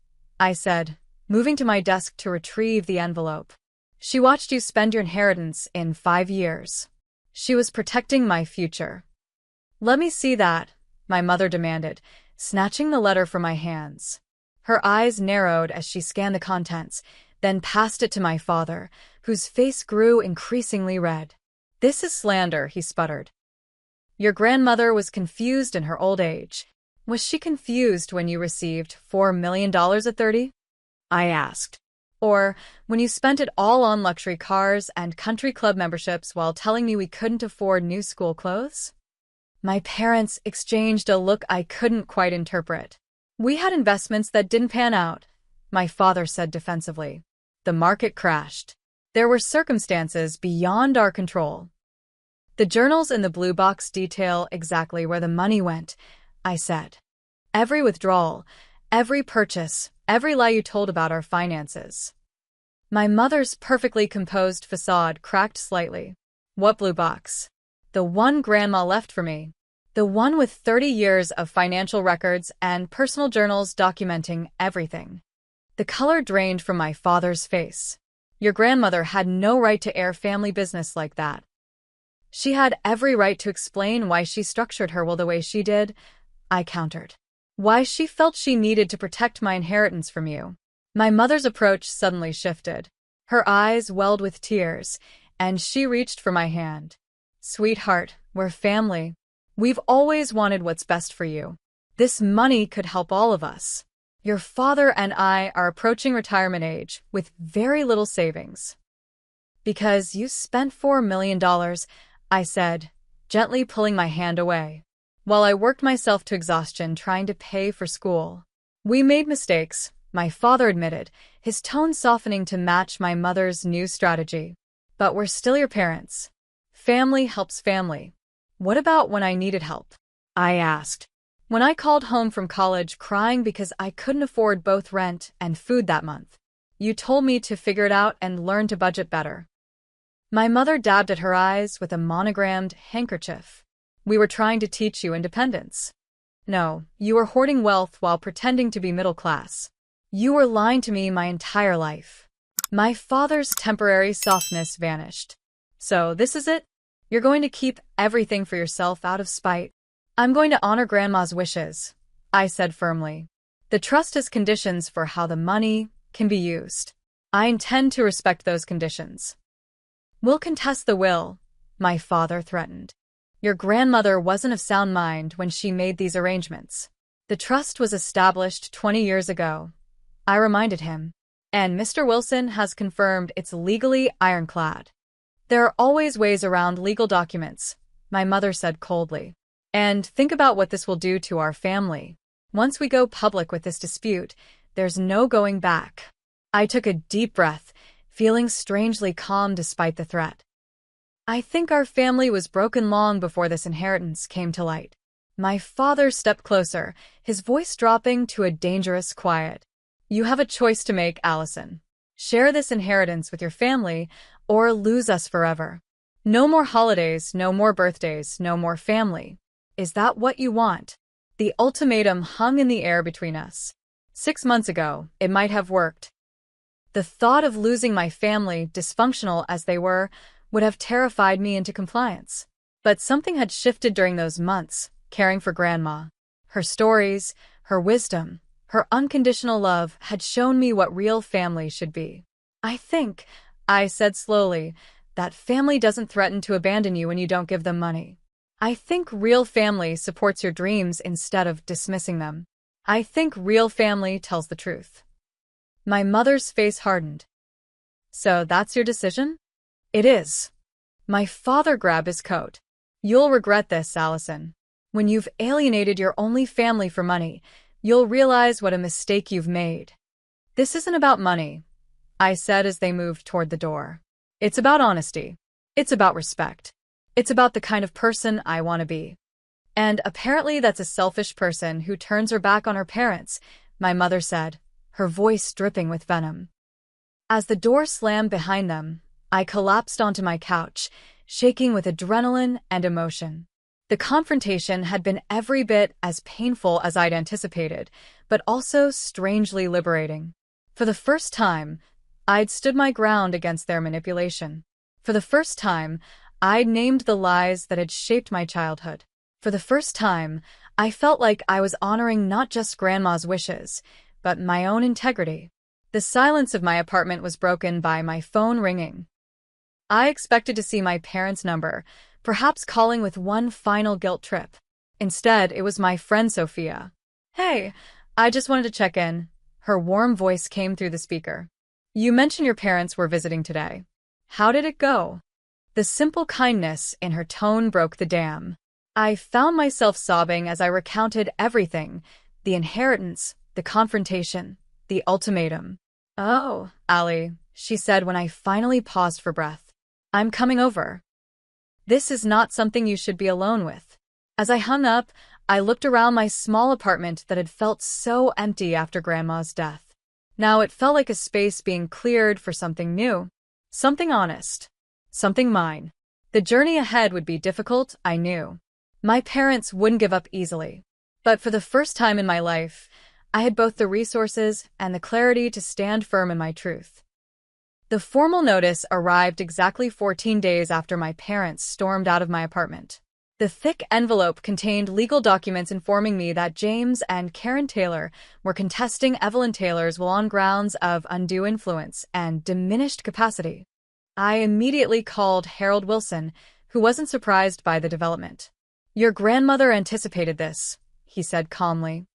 I said, moving to my desk to retrieve the envelope. "She watched you spend your inheritance in 5 years. She was protecting my future." "Let me see that," my mother demanded, snatching the letter from my hands. Her eyes narrowed as she scanned the contents, then passed it to my father, whose face grew increasingly red. "This is slander," he sputtered. "Your grandmother was confused in her old age. Was she confused when you received $4 million at 30? I asked. Or when you spent it all on luxury cars and country club memberships while telling me we couldn't afford new school clothes?" My parents exchanged a look I couldn't quite interpret. "We had investments that didn't pan out," my father said defensively. "The market crashed. There were circumstances beyond our control." "The journals in the blue box detail exactly where the money went," I said. "Every withdrawal, every purchase, every lie you told about our finances." My mother's perfectly composed facade cracked slightly. "What blue box?" "The one Grandma left for me. The one with 30 years of financial records and personal journals documenting everything." The color drained from my father's face. "Your grandmother had no right to air family business like that." "She had every right to explain why she structured her will the way she did," I countered. "Why she felt she needed to protect my inheritance from you." My mother's approach suddenly shifted. Her eyes welled with tears, and she reached for my hand. "Sweetheart, we're family. We've always wanted what's best for you. This money could help all of us. Your father and I are approaching retirement age with very little savings." "Because you spent $4 million, I said, gently pulling my hand away. "While I worked myself to exhaustion trying to pay for school." "We made mistakes," my father admitted, his tone softening to match my mother's new strategy. "But we're still your parents. Family helps family." "What about when I needed help?" I asked. "When I called home from college crying because I couldn't afford both rent and food that month. You told me to figure it out and learn to budget better." My mother dabbed at her eyes with a monogrammed handkerchief. "We were trying to teach you independence." "No, you were hoarding wealth while pretending to be middle class. You were lying to me my entire life." My father's temporary softness vanished. "So this is it? You're going to keep everything for yourself out of spite. I'm going to honor Grandma's wishes, I said firmly. The trust has conditions for how the money can be used. I intend to respect those conditions. We'll contest the will, my father threatened. Your grandmother wasn't of sound mind when she made these arrangements. The trust was established 20 years ago, I reminded him, and Mr. Wilson has confirmed it's legally ironclad. There are always ways around legal documents, my mother said coldly. And think about what this will do to our family. Once we go public with this dispute, there's no going back. I took a deep breath, feeling strangely calm despite the threat. I think our family was broken long before this inheritance came to light. My father stepped closer, his voice dropping to a dangerous quiet. You have a choice to make, Allison. Share this inheritance with your family, or lose us forever. No more holidays, no more birthdays, no more family. Is that what you want? The ultimatum hung in the air between us. 6 months ago, it might have worked. The thought of losing my family, dysfunctional as they were, would have terrified me into compliance. But something had shifted during those months, caring for Grandma. Her stories, her wisdom, her unconditional love had shown me what real family should be. I think, I said slowly, that family doesn't threaten to abandon you when you don't give them money. I think real family supports your dreams instead of dismissing them. I think real family tells the truth. My mother's face hardened. So that's your decision? It is. My father grabbed his coat. You'll regret this, Allison. When you've alienated your only family for money, you'll realize what a mistake you've made. This isn't about money, I said as they moved toward the door. It's about honesty. It's about respect. It's about the kind of person I want to be. And apparently that's a selfish person who turns her back on her parents, my mother said, her voice dripping with venom. As the door slammed behind them, I collapsed onto my couch, shaking with adrenaline and emotion. The confrontation had been every bit as painful as I'd anticipated, but also strangely liberating. For the first time, I'd stood my ground against their manipulation. For the first time, I'd named the lies that had shaped my childhood. For the first time, I felt like I was honoring not just Grandma's wishes, but my own integrity. The silence of my apartment was broken by my phone ringing. I expected to see my parents' number, perhaps calling with one final guilt trip. Instead, it was my friend Sophia. Hey, I just wanted to check in. Her warm voice came through the speaker. You mentioned your parents were visiting today. How did it go? The simple kindness in her tone broke the dam. I found myself sobbing as I recounted everything, the inheritance, the confrontation, the ultimatum. Oh, Allie, she said when I finally paused for breath. I'm coming over. This is not something you should be alone with. As I hung up, I looked around my small apartment that had felt so empty after Grandma's death. Now it felt like a space being cleared for something new, something honest, something mine. The journey ahead would be difficult, I knew. My parents wouldn't give up easily. But for the first time in my life, I had both the resources and the clarity to stand firm in my truth. The formal notice arrived exactly 14 days after my parents stormed out of my apartment. The thick envelope contained legal documents informing me that James and Karen Taylor were contesting Evelyn Taylor's will on grounds of undue influence and diminished capacity. I immediately called Harold Wilson, who wasn't surprised by the development. Your grandmother anticipated this, he said calmly.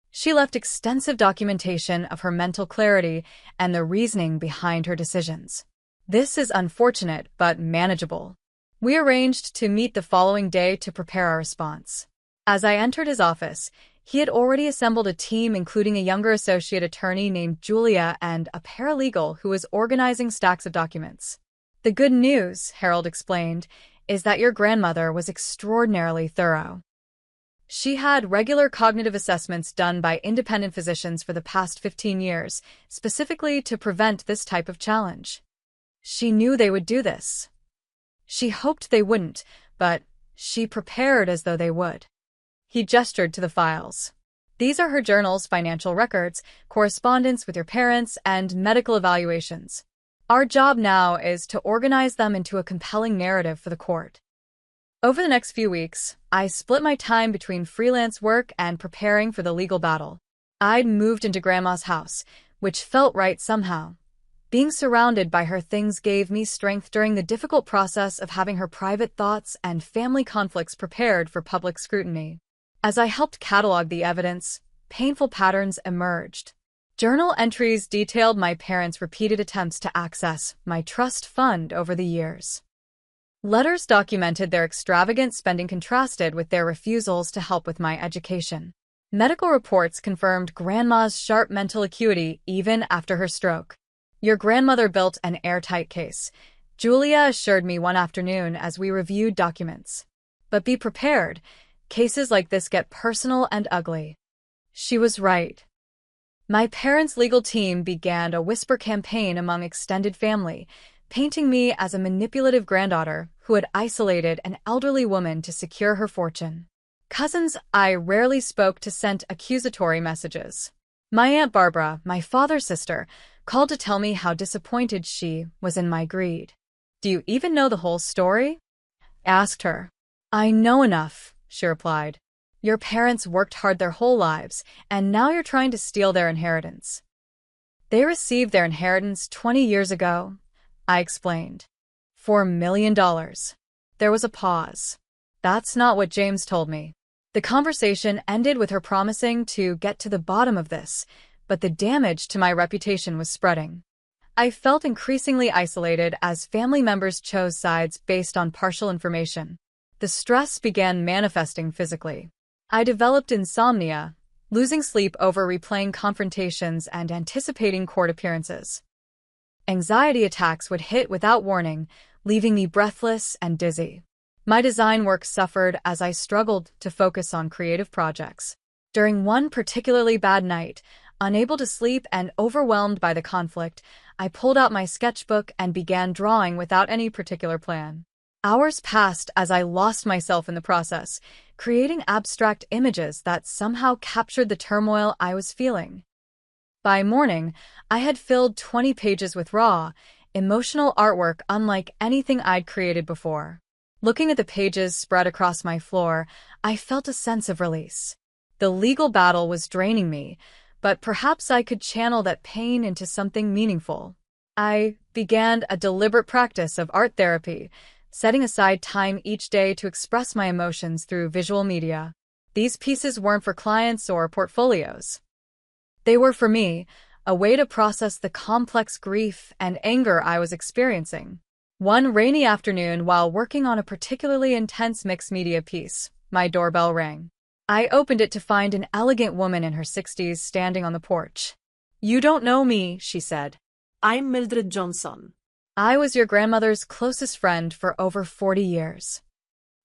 She left extensive documentation of her mental clarity and the reasoning behind her decisions. This is unfortunate but manageable. We arranged to meet the following day to prepare our response. As I entered his office, he had already assembled a team including a younger associate attorney named Julia and a paralegal who was organizing stacks of documents. The good news, Harold explained, is that your grandmother was extraordinarily thorough. She had regular cognitive assessments done by independent physicians for the past 15 years, specifically to prevent this type of challenge. She knew they would do this. She hoped they wouldn't, but she prepared as though they would. He gestured to the files. These are her journals, financial records, correspondence with your parents, and medical evaluations. Our job now is to organize them into a compelling narrative for the court. Over the next few weeks, I split my time between freelance work and preparing for the legal battle. I'd moved into Grandma's house, which felt right somehow. Being surrounded by her things gave me strength during the difficult process of having her private thoughts and family conflicts prepared for public scrutiny. As I helped catalog the evidence, painful patterns emerged. Journal entries detailed my parents' repeated attempts to access my trust fund over the years. Letters documented their extravagant spending contrasted with their refusals to help with my education. Medical reports confirmed Grandma's sharp mental acuity even after her stroke. Your grandmother built an airtight case, Julia assured me one afternoon as we reviewed documents. But be prepared, cases like this get personal and ugly. She was right. My parents' legal team began a whisper campaign among extended family, painting me as a manipulative granddaughter who had isolated an elderly woman to secure her fortune. Cousins I rarely spoke to sent accusatory messages. My Aunt Barbara, my father's sister, called to tell me how disappointed she was in my greed. "Do you even know the whole story?" I asked her. "I know enough," she replied. "Your parents worked hard their whole lives, and now you're trying to steal their inheritance." "They received their inheritance 20 years ago," I explained. $4 million. There was a pause. "That's not what James told me." The conversation ended with her promising to get to the bottom of this, but the damage to my reputation was spreading. I felt increasingly isolated as family members chose sides based on partial information. The stress began manifesting physically. I developed insomnia, losing sleep over replaying confrontations and anticipating court appearances. Anxiety attacks would hit without warning, leaving me breathless and dizzy. My design work suffered as I struggled to focus on creative projects. During one particularly bad night, unable to sleep and overwhelmed by the conflict, I pulled out my sketchbook and began drawing without any particular plan. Hours passed as I lost myself in the process, creating abstract images that somehow captured the turmoil I was feeling. By morning, I had filled 20 pages with raw, emotional artwork unlike anything I'd created before. Looking at the pages spread across my floor, I felt a sense of release. The legal battle was draining me, but perhaps I could channel that pain into something meaningful. I began a deliberate practice of art therapy, setting aside time each day to express my emotions through visual media. These pieces weren't for clients or portfolios. They were for me, a way to process the complex grief and anger I was experiencing. One rainy afternoon, while working on a particularly intense mixed media piece, my doorbell rang. I opened it to find an elegant woman in her 60s standing on the porch. "You don't know me," she said. "I'm Mildred Johnson." "I was your grandmother's closest friend for over 40 years.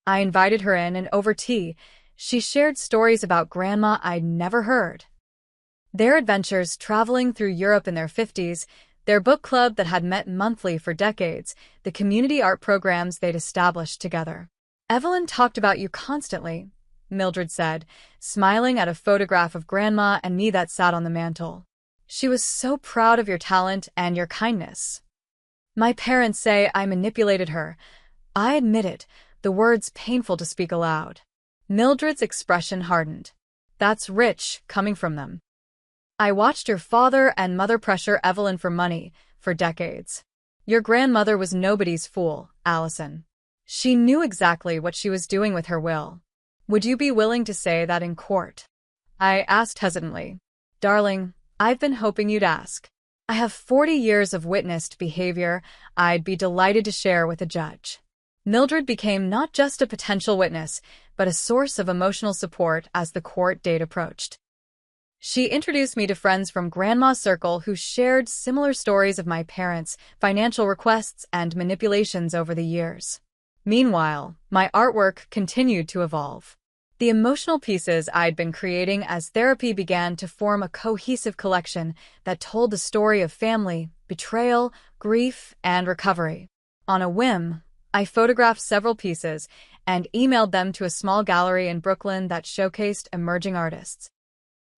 I invited her in, and over tea, she shared stories about Grandma I'd never heard. Their adventures traveling through Europe in their 50s, their book club that had met monthly for decades, the community art programs they'd established together. "Evelyn talked about you constantly," Mildred said, smiling at a photograph of Grandma and me that sat on the mantel. "She was so proud of your talent and your kindness." My parents say I manipulated her. I admit it, the words painful to speak aloud. Mildred's expression hardened. "That's rich, coming from them. I watched your father and mother pressure Evelyn for money for decades. Your grandmother was nobody's fool, Allison. She knew exactly what she was doing with her will. Would you be willing to say that in court?" I asked hesitantly. "Darling, I've been hoping you'd ask. I have 40 years of witnessed behavior I'd be delighted to share with a judge." Mildred became not just a potential witness, but a source of emotional support as the court date approached. She introduced me to friends from Grandma's circle who shared similar stories of my parents' financial requests and manipulations over the years. Meanwhile, my artwork continued to evolve. The emotional pieces I'd been creating as therapy began to form a cohesive collection that told the story of family, betrayal, grief, and recovery. On a whim, I photographed several pieces and emailed them to a small gallery in Brooklyn that showcased emerging artists.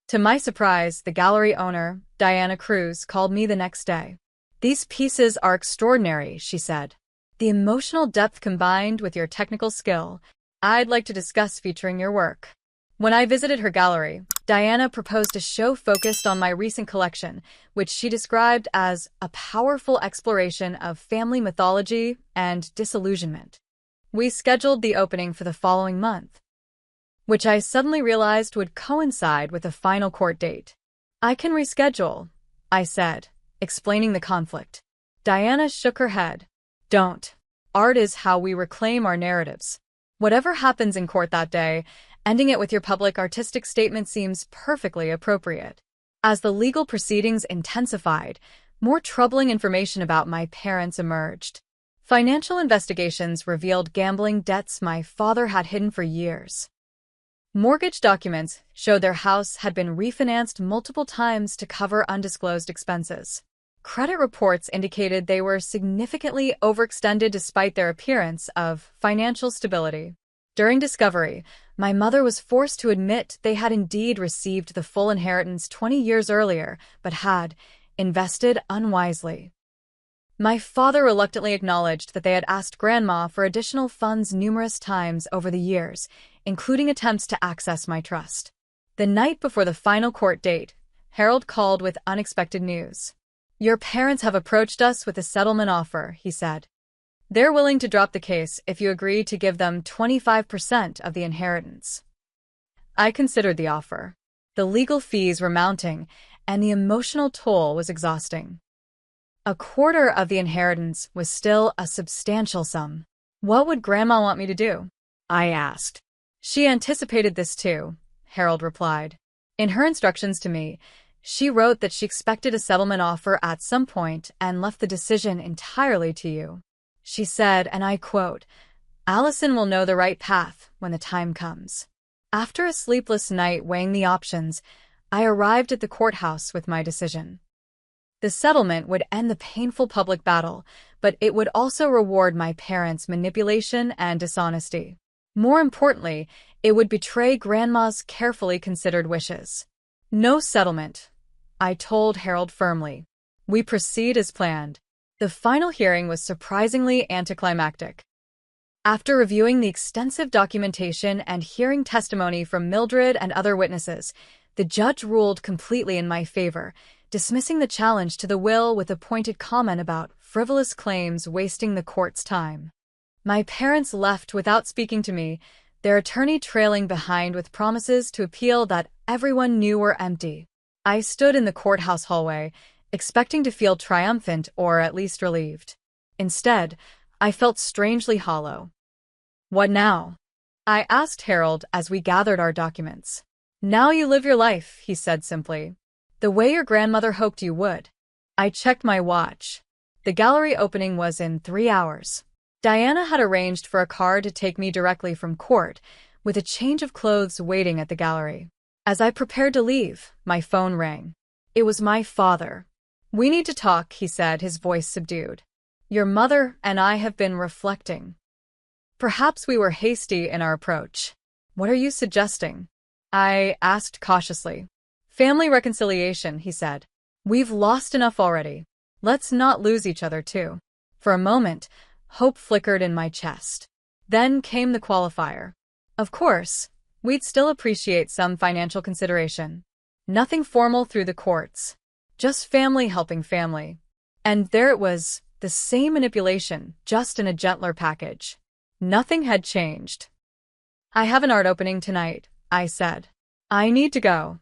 To my surprise, the gallery owner, Diana Cruz, called me the next day. "These pieces are extraordinary," she said. "The emotional depth combined with your technical skill. I'd like to discuss featuring your work." When I visited her gallery, Diana proposed a show focused on my recent collection, which she described as a powerful exploration of family mythology and disillusionment. We scheduled the opening for the following month, which I suddenly realized would coincide with the final court date. "I can reschedule," I said, explaining the conflict. Diana shook her head. "Don't. Art is how we reclaim our narratives. Whatever happens in court that day, ending it with your public artistic statement seems perfectly appropriate." As the legal proceedings intensified, more troubling information about my parents emerged. Financial investigations revealed gambling debts my father had hidden for years. Mortgage documents showed their house had been refinanced multiple times to cover undisclosed expenses. Credit reports indicated they were significantly overextended despite their appearance of financial stability. During discovery, my mother was forced to admit they had indeed received the full inheritance 20 years earlier, but had invested unwisely. My father reluctantly acknowledged that they had asked Grandma for additional funds numerous times over the years, including attempts to access my trust. The night before the final court date, Harold called with unexpected news. "Your parents have approached us with a settlement offer," he said. "They're willing to drop the case if you agree to give them 25% of the inheritance." I considered the offer. The legal fees were mounting, and the emotional toll was exhausting. A quarter of the inheritance was still a substantial sum. "What would Grandma want me to do?" I asked. "She anticipated this too," Harold replied. "In her instructions to me, she wrote that she expected a settlement offer at some point and left the decision entirely to you. She said, and I quote, 'Allison will know the right path when the time comes.'" After a sleepless night weighing the options, I arrived at the courthouse with my decision. The settlement would end the painful public battle, but it would also reward my parents' manipulation and dishonesty. More importantly, it would betray Grandma's carefully considered wishes. "No settlement," I told Harold firmly. "We proceed as planned." The final hearing was surprisingly anticlimactic. After reviewing the extensive documentation and hearing testimony from Mildred and other witnesses, the judge ruled completely in my favor, dismissing the challenge to the will with a pointed comment about frivolous claims wasting the court's time. My parents left without speaking to me, their attorney trailing behind with promises to appeal that everyone knew were empty. I stood in the courthouse hallway, expecting to feel triumphant or at least relieved. Instead, I felt strangely hollow. "What now?" I asked Harold as we gathered our documents. "Now you live your life," he said simply. "The way your grandmother hoped you would." I checked my watch. The gallery opening was in 3 hours. Diana had arranged for a car to take me directly from court, with a change of clothes waiting at the gallery. As I prepared to leave, my phone rang. It was my father. "We need to talk," he said, his voice subdued. "Your mother and I have been reflecting. Perhaps we were hasty in our approach." "What are you suggesting?" I asked cautiously. "Family reconciliation," he said. "We've lost enough already. Let's not lose each other, too." For a moment, hope flickered in my chest. Then came the qualifier. Of course, we'd still appreciate some financial consideration. Nothing formal through the courts. Just family helping family. And there it was, the same manipulation, just in a gentler package. Nothing had changed. "I have an art opening tonight," I said. "I need to go."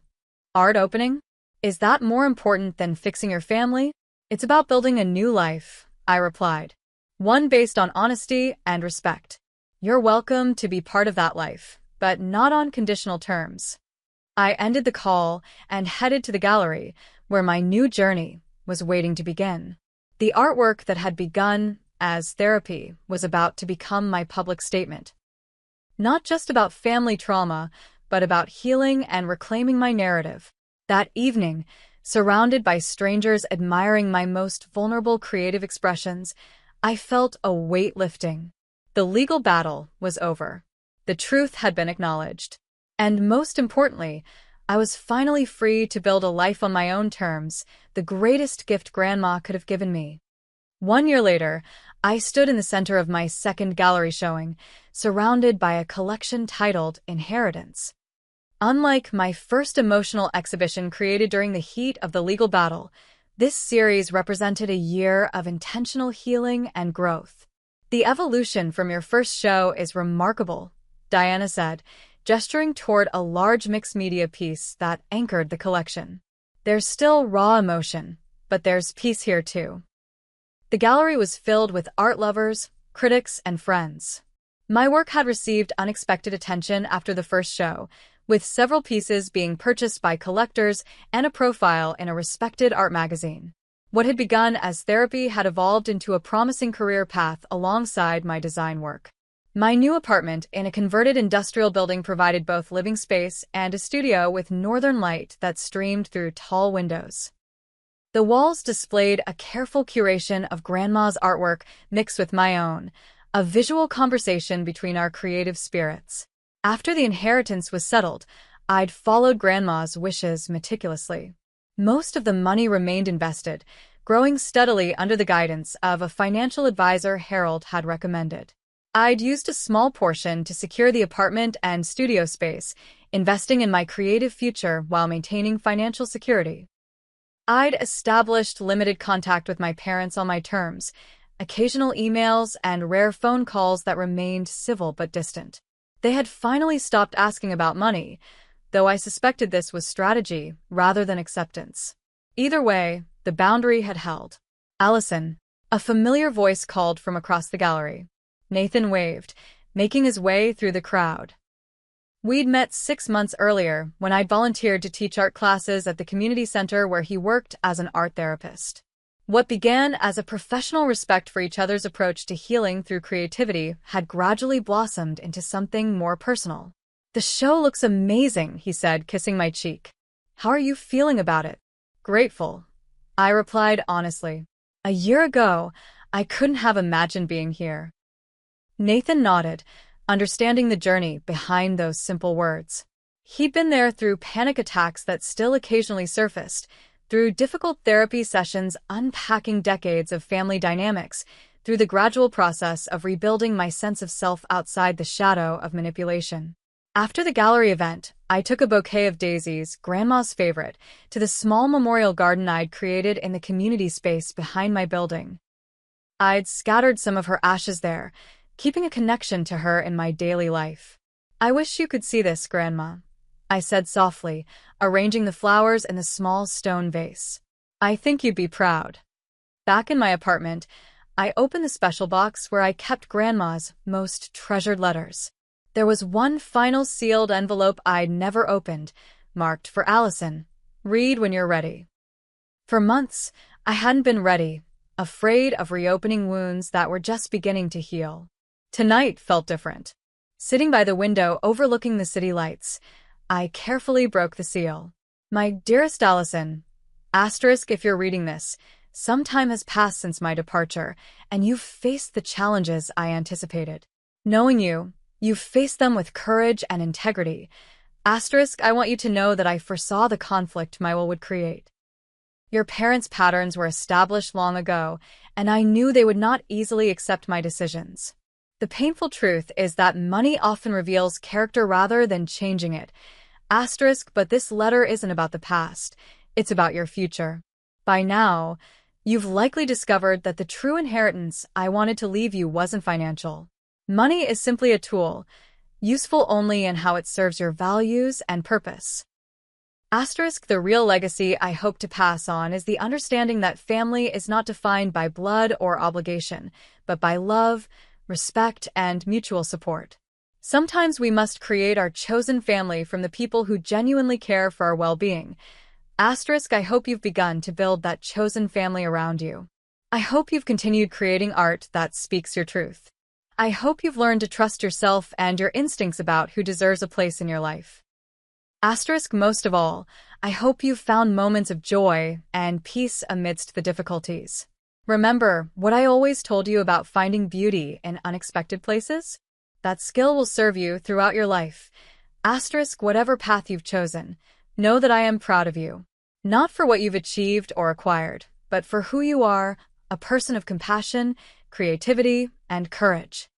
"Art opening? Is that more important than fixing your family?" "It's about building a new life," I replied. "One based on honesty and respect. You're welcome to be part of that life, but not on conditional terms." I ended the call and headed to the gallery, where my new journey was waiting to begin. The artwork that had begun as therapy was about to become my public statement. Not just about family trauma, but about healing and reclaiming my narrative. That evening, surrounded by strangers admiring my most vulnerable creative expressions, I felt a weight lifting. The legal battle was over. The truth had been acknowledged. And most importantly, I was finally free to build a life on my own terms, the greatest gift Grandma could have given me. 1 year later, I stood in the center of my second gallery showing, surrounded by a collection titled Inheritance. Unlike my first emotional exhibition created during the heat of the legal battle, this series represented a year of intentional healing and growth. The evolution from your first show is remarkable, Diana said, gesturing toward a large mixed media piece that anchored the collection. There's still raw emotion, but there's peace here too. The gallery was filled with art lovers, critics, and friends. My work had received unexpected attention after the first show, with several pieces being purchased by collectors and a profile in a respected art magazine. What had begun as therapy had evolved into a promising career path alongside my design work. My new apartment in a converted industrial building provided both living space and a studio with northern light that streamed through tall windows. The walls displayed a careful curation of Grandma's artwork mixed with my own, a visual conversation between our creative spirits. After the inheritance was settled, I'd followed Grandma's wishes meticulously. Most of the money remained invested, growing steadily under the guidance of a financial advisor Harold had recommended. I'd used a small portion to secure the apartment and studio space, investing in my creative future while maintaining financial security. I'd established limited contact with my parents on my terms, occasional emails and rare phone calls that remained civil but distant. They had finally stopped asking about money, though I suspected this was strategy rather than acceptance. Either way, the boundary had held. "Allison," a familiar voice called from across the gallery. Nathan waved, making his way through the crowd. We'd met 6 months earlier when I'd volunteered to teach art classes at the community center where he worked as an art therapist. What began as a professional respect for each other's approach to healing through creativity had gradually blossomed into something more personal. "The show looks amazing," he said, kissing my cheek. "How are you feeling about it?" "Grateful," I replied honestly. "A year ago, I couldn't have imagined being here." Nathan nodded, understanding the journey behind those simple words. He'd been there through panic attacks that still occasionally surfaced, through difficult therapy sessions unpacking decades of family dynamics, through the gradual process of rebuilding my sense of self outside the shadow of manipulation. After the gallery event, I took a bouquet of daisies, Grandma's favorite, to the small memorial garden I'd created in the community space behind my building. I'd scattered some of her ashes there, keeping a connection to her in my daily life. "I wish you could see this, Grandma," I said softly, arranging the flowers in the small stone vase. "I think you'd be proud." Back in my apartment, I opened the special box where I kept Grandma's most treasured letters. There was one final sealed envelope I'd never opened, marked for Allison. "Read when you're ready." For months, I hadn't been ready, afraid of reopening wounds that were just beginning to heal. Tonight felt different. Sitting by the window overlooking the city lights, I carefully broke the seal. "My dearest Allison, asterisk if you're reading this, some time has passed since my departure, and you've faced the challenges I anticipated. Knowing you, you've faced them with courage and integrity. Asterisk, I want you to know that I foresaw the conflict my will would create. Your parents' patterns were established long ago, and I knew they would not easily accept my decisions. The painful truth is that money often reveals character rather than changing it. Asterisk, but this letter isn't about the past. It's about your future. By now, you've likely discovered that the true inheritance I wanted to leave you wasn't financial. Money is simply a tool, useful only in how it serves your values and purpose. Asterisk, the real legacy I hope to pass on is the understanding that family is not defined by blood or obligation, but by love, respect, and mutual support. Sometimes we must create our chosen family from the people who genuinely care for our well-being. Asterisk, I hope you've begun to build that chosen family around you. I hope you've continued creating art that speaks your truth. I hope you've learned to trust yourself and your instincts about who deserves a place in your life. Asterisk, most of all, I hope you've found moments of joy and peace amidst the difficulties. Remember what I always told you about finding beauty in unexpected places? That skill will serve you throughout your life. Asterisk, whatever path you've chosen, Know that I am proud of you. Not for what you've achieved or acquired, but for who you are, a person of compassion, creativity, and courage.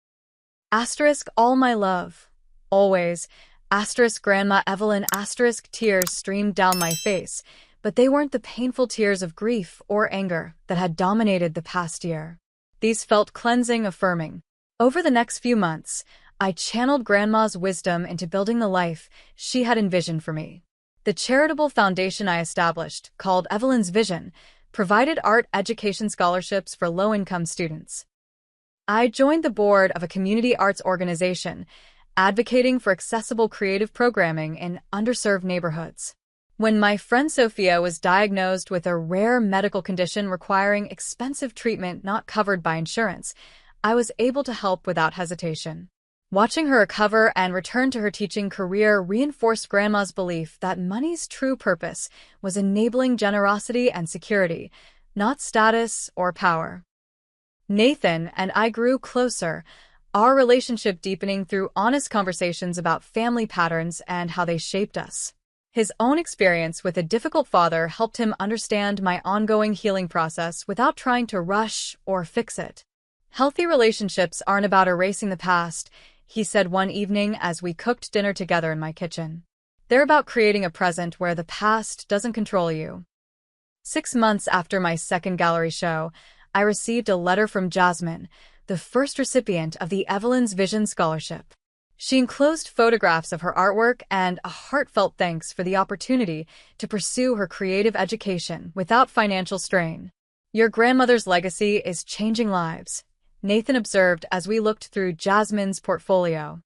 Asterisk all my love. Always. Asterisk Grandma Evelyn. Asterisk tears streamed down my face, but they weren't the painful tears of grief or anger that had dominated the past year. These felt cleansing, affirming. Over the next few months, I channeled Grandma's wisdom into building the life she had envisioned for me. The charitable foundation I established, called Evelyn's Vision, provided art education scholarships for low-income students. I joined the board of a community arts organization, advocating for accessible creative programming in underserved neighborhoods. When my friend Sophia was diagnosed with a rare medical condition requiring expensive treatment not covered by insurance, I was able to help without hesitation. Watching her recover and return to her teaching career reinforced Grandma's belief that money's true purpose was enabling generosity and security, not status or power. Nathan and I grew closer, our relationship deepening through honest conversations about family patterns and how they shaped us. His own experience with a difficult father helped him understand my ongoing healing process without trying to rush or fix it. Healthy relationships aren't about erasing the past, he said one evening as we cooked dinner together in my kitchen. They're about creating a present where the past doesn't control you. 6 months after my second gallery show, I received a letter from Jasmine, the first recipient of the Evelyn's Vision Scholarship. She enclosed photographs of her artwork and a heartfelt thanks for the opportunity to pursue her creative education without financial strain. Your grandmother's legacy is changing lives, Nathan observed as we looked through Jasmine's portfolio.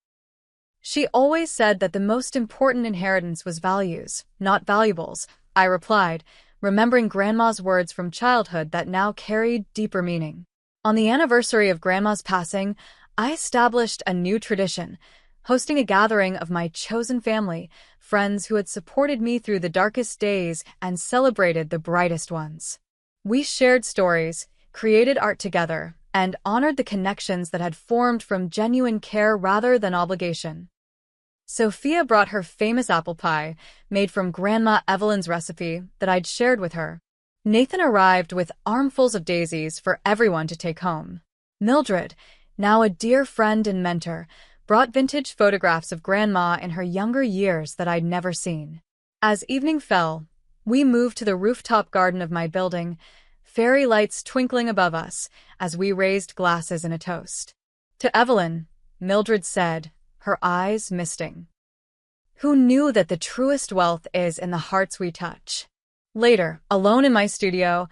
She always said that the most important inheritance was values, not valuables, I replied, remembering Grandma's words from childhood that now carried deeper meaning. On the anniversary of Grandma's passing, I established a new tradition, hosting a gathering of my chosen family, friends who had supported me through the darkest days and celebrated the brightest ones. We shared stories, created art together, and honored the connections that had formed from genuine care rather than obligation. Sophia brought her famous apple pie, made from Grandma Evelyn's recipe, that I'd shared with her. Nathan arrived with armfuls of daisies for everyone to take home. Mildred, now a dear friend and mentor, brought vintage photographs of Grandma in her younger years that I'd never seen. As evening fell, we moved to the rooftop garden of my building, fairy lights twinkling above us as we raised glasses in a toast. To Evelyn, Mildred said, her eyes misting. Who knew that the truest wealth is in the hearts we touch? Later, alone in my studio,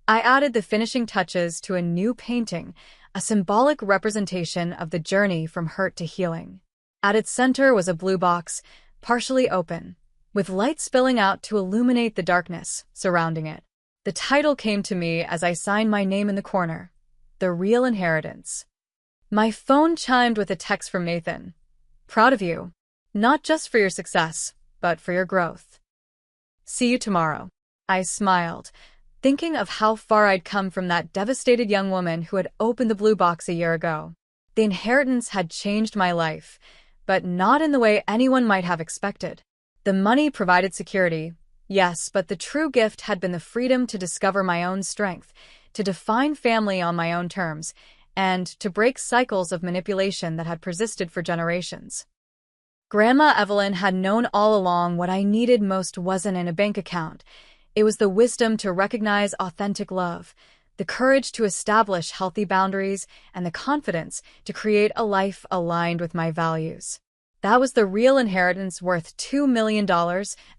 I added the finishing touches to a new painting, a symbolic representation of the journey from hurt to healing. At its center was a blue box, partially open, with light spilling out to illuminate the darkness surrounding it. The title came to me as I signed my name in the corner, The Real Inheritance. My phone chimed with a text from Nathan. Proud of you, not just for your success, but for your growth. See you tomorrow. I smiled, thinking of how far I'd come from that devastated young woman who had opened the blue box a year ago. The inheritance had changed my life, but not in the way anyone might have expected. The money provided security, yes, but the true gift had been the freedom to discover my own strength, to define family on my own terms, and to break cycles of manipulation that had persisted for generations. Grandma Evelyn had known all along what I needed most wasn't in a bank account. It was the wisdom to recognize authentic love, the courage to establish healthy boundaries, and the confidence to create a life aligned with my values. That was the real inheritance worth $2 million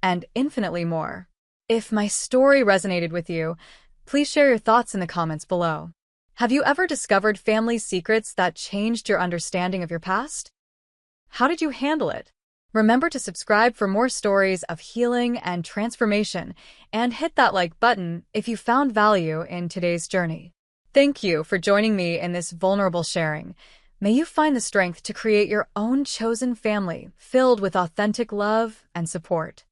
and infinitely more. If my story resonated with you, please share your thoughts in the comments below. Have you ever discovered family secrets that changed your understanding of your past? How did you handle it? Remember to subscribe for more stories of healing and transformation, and hit that like button if you found value in today's journey. Thank you for joining me in this vulnerable sharing. May you find the strength to create your own chosen family filled with authentic love and support.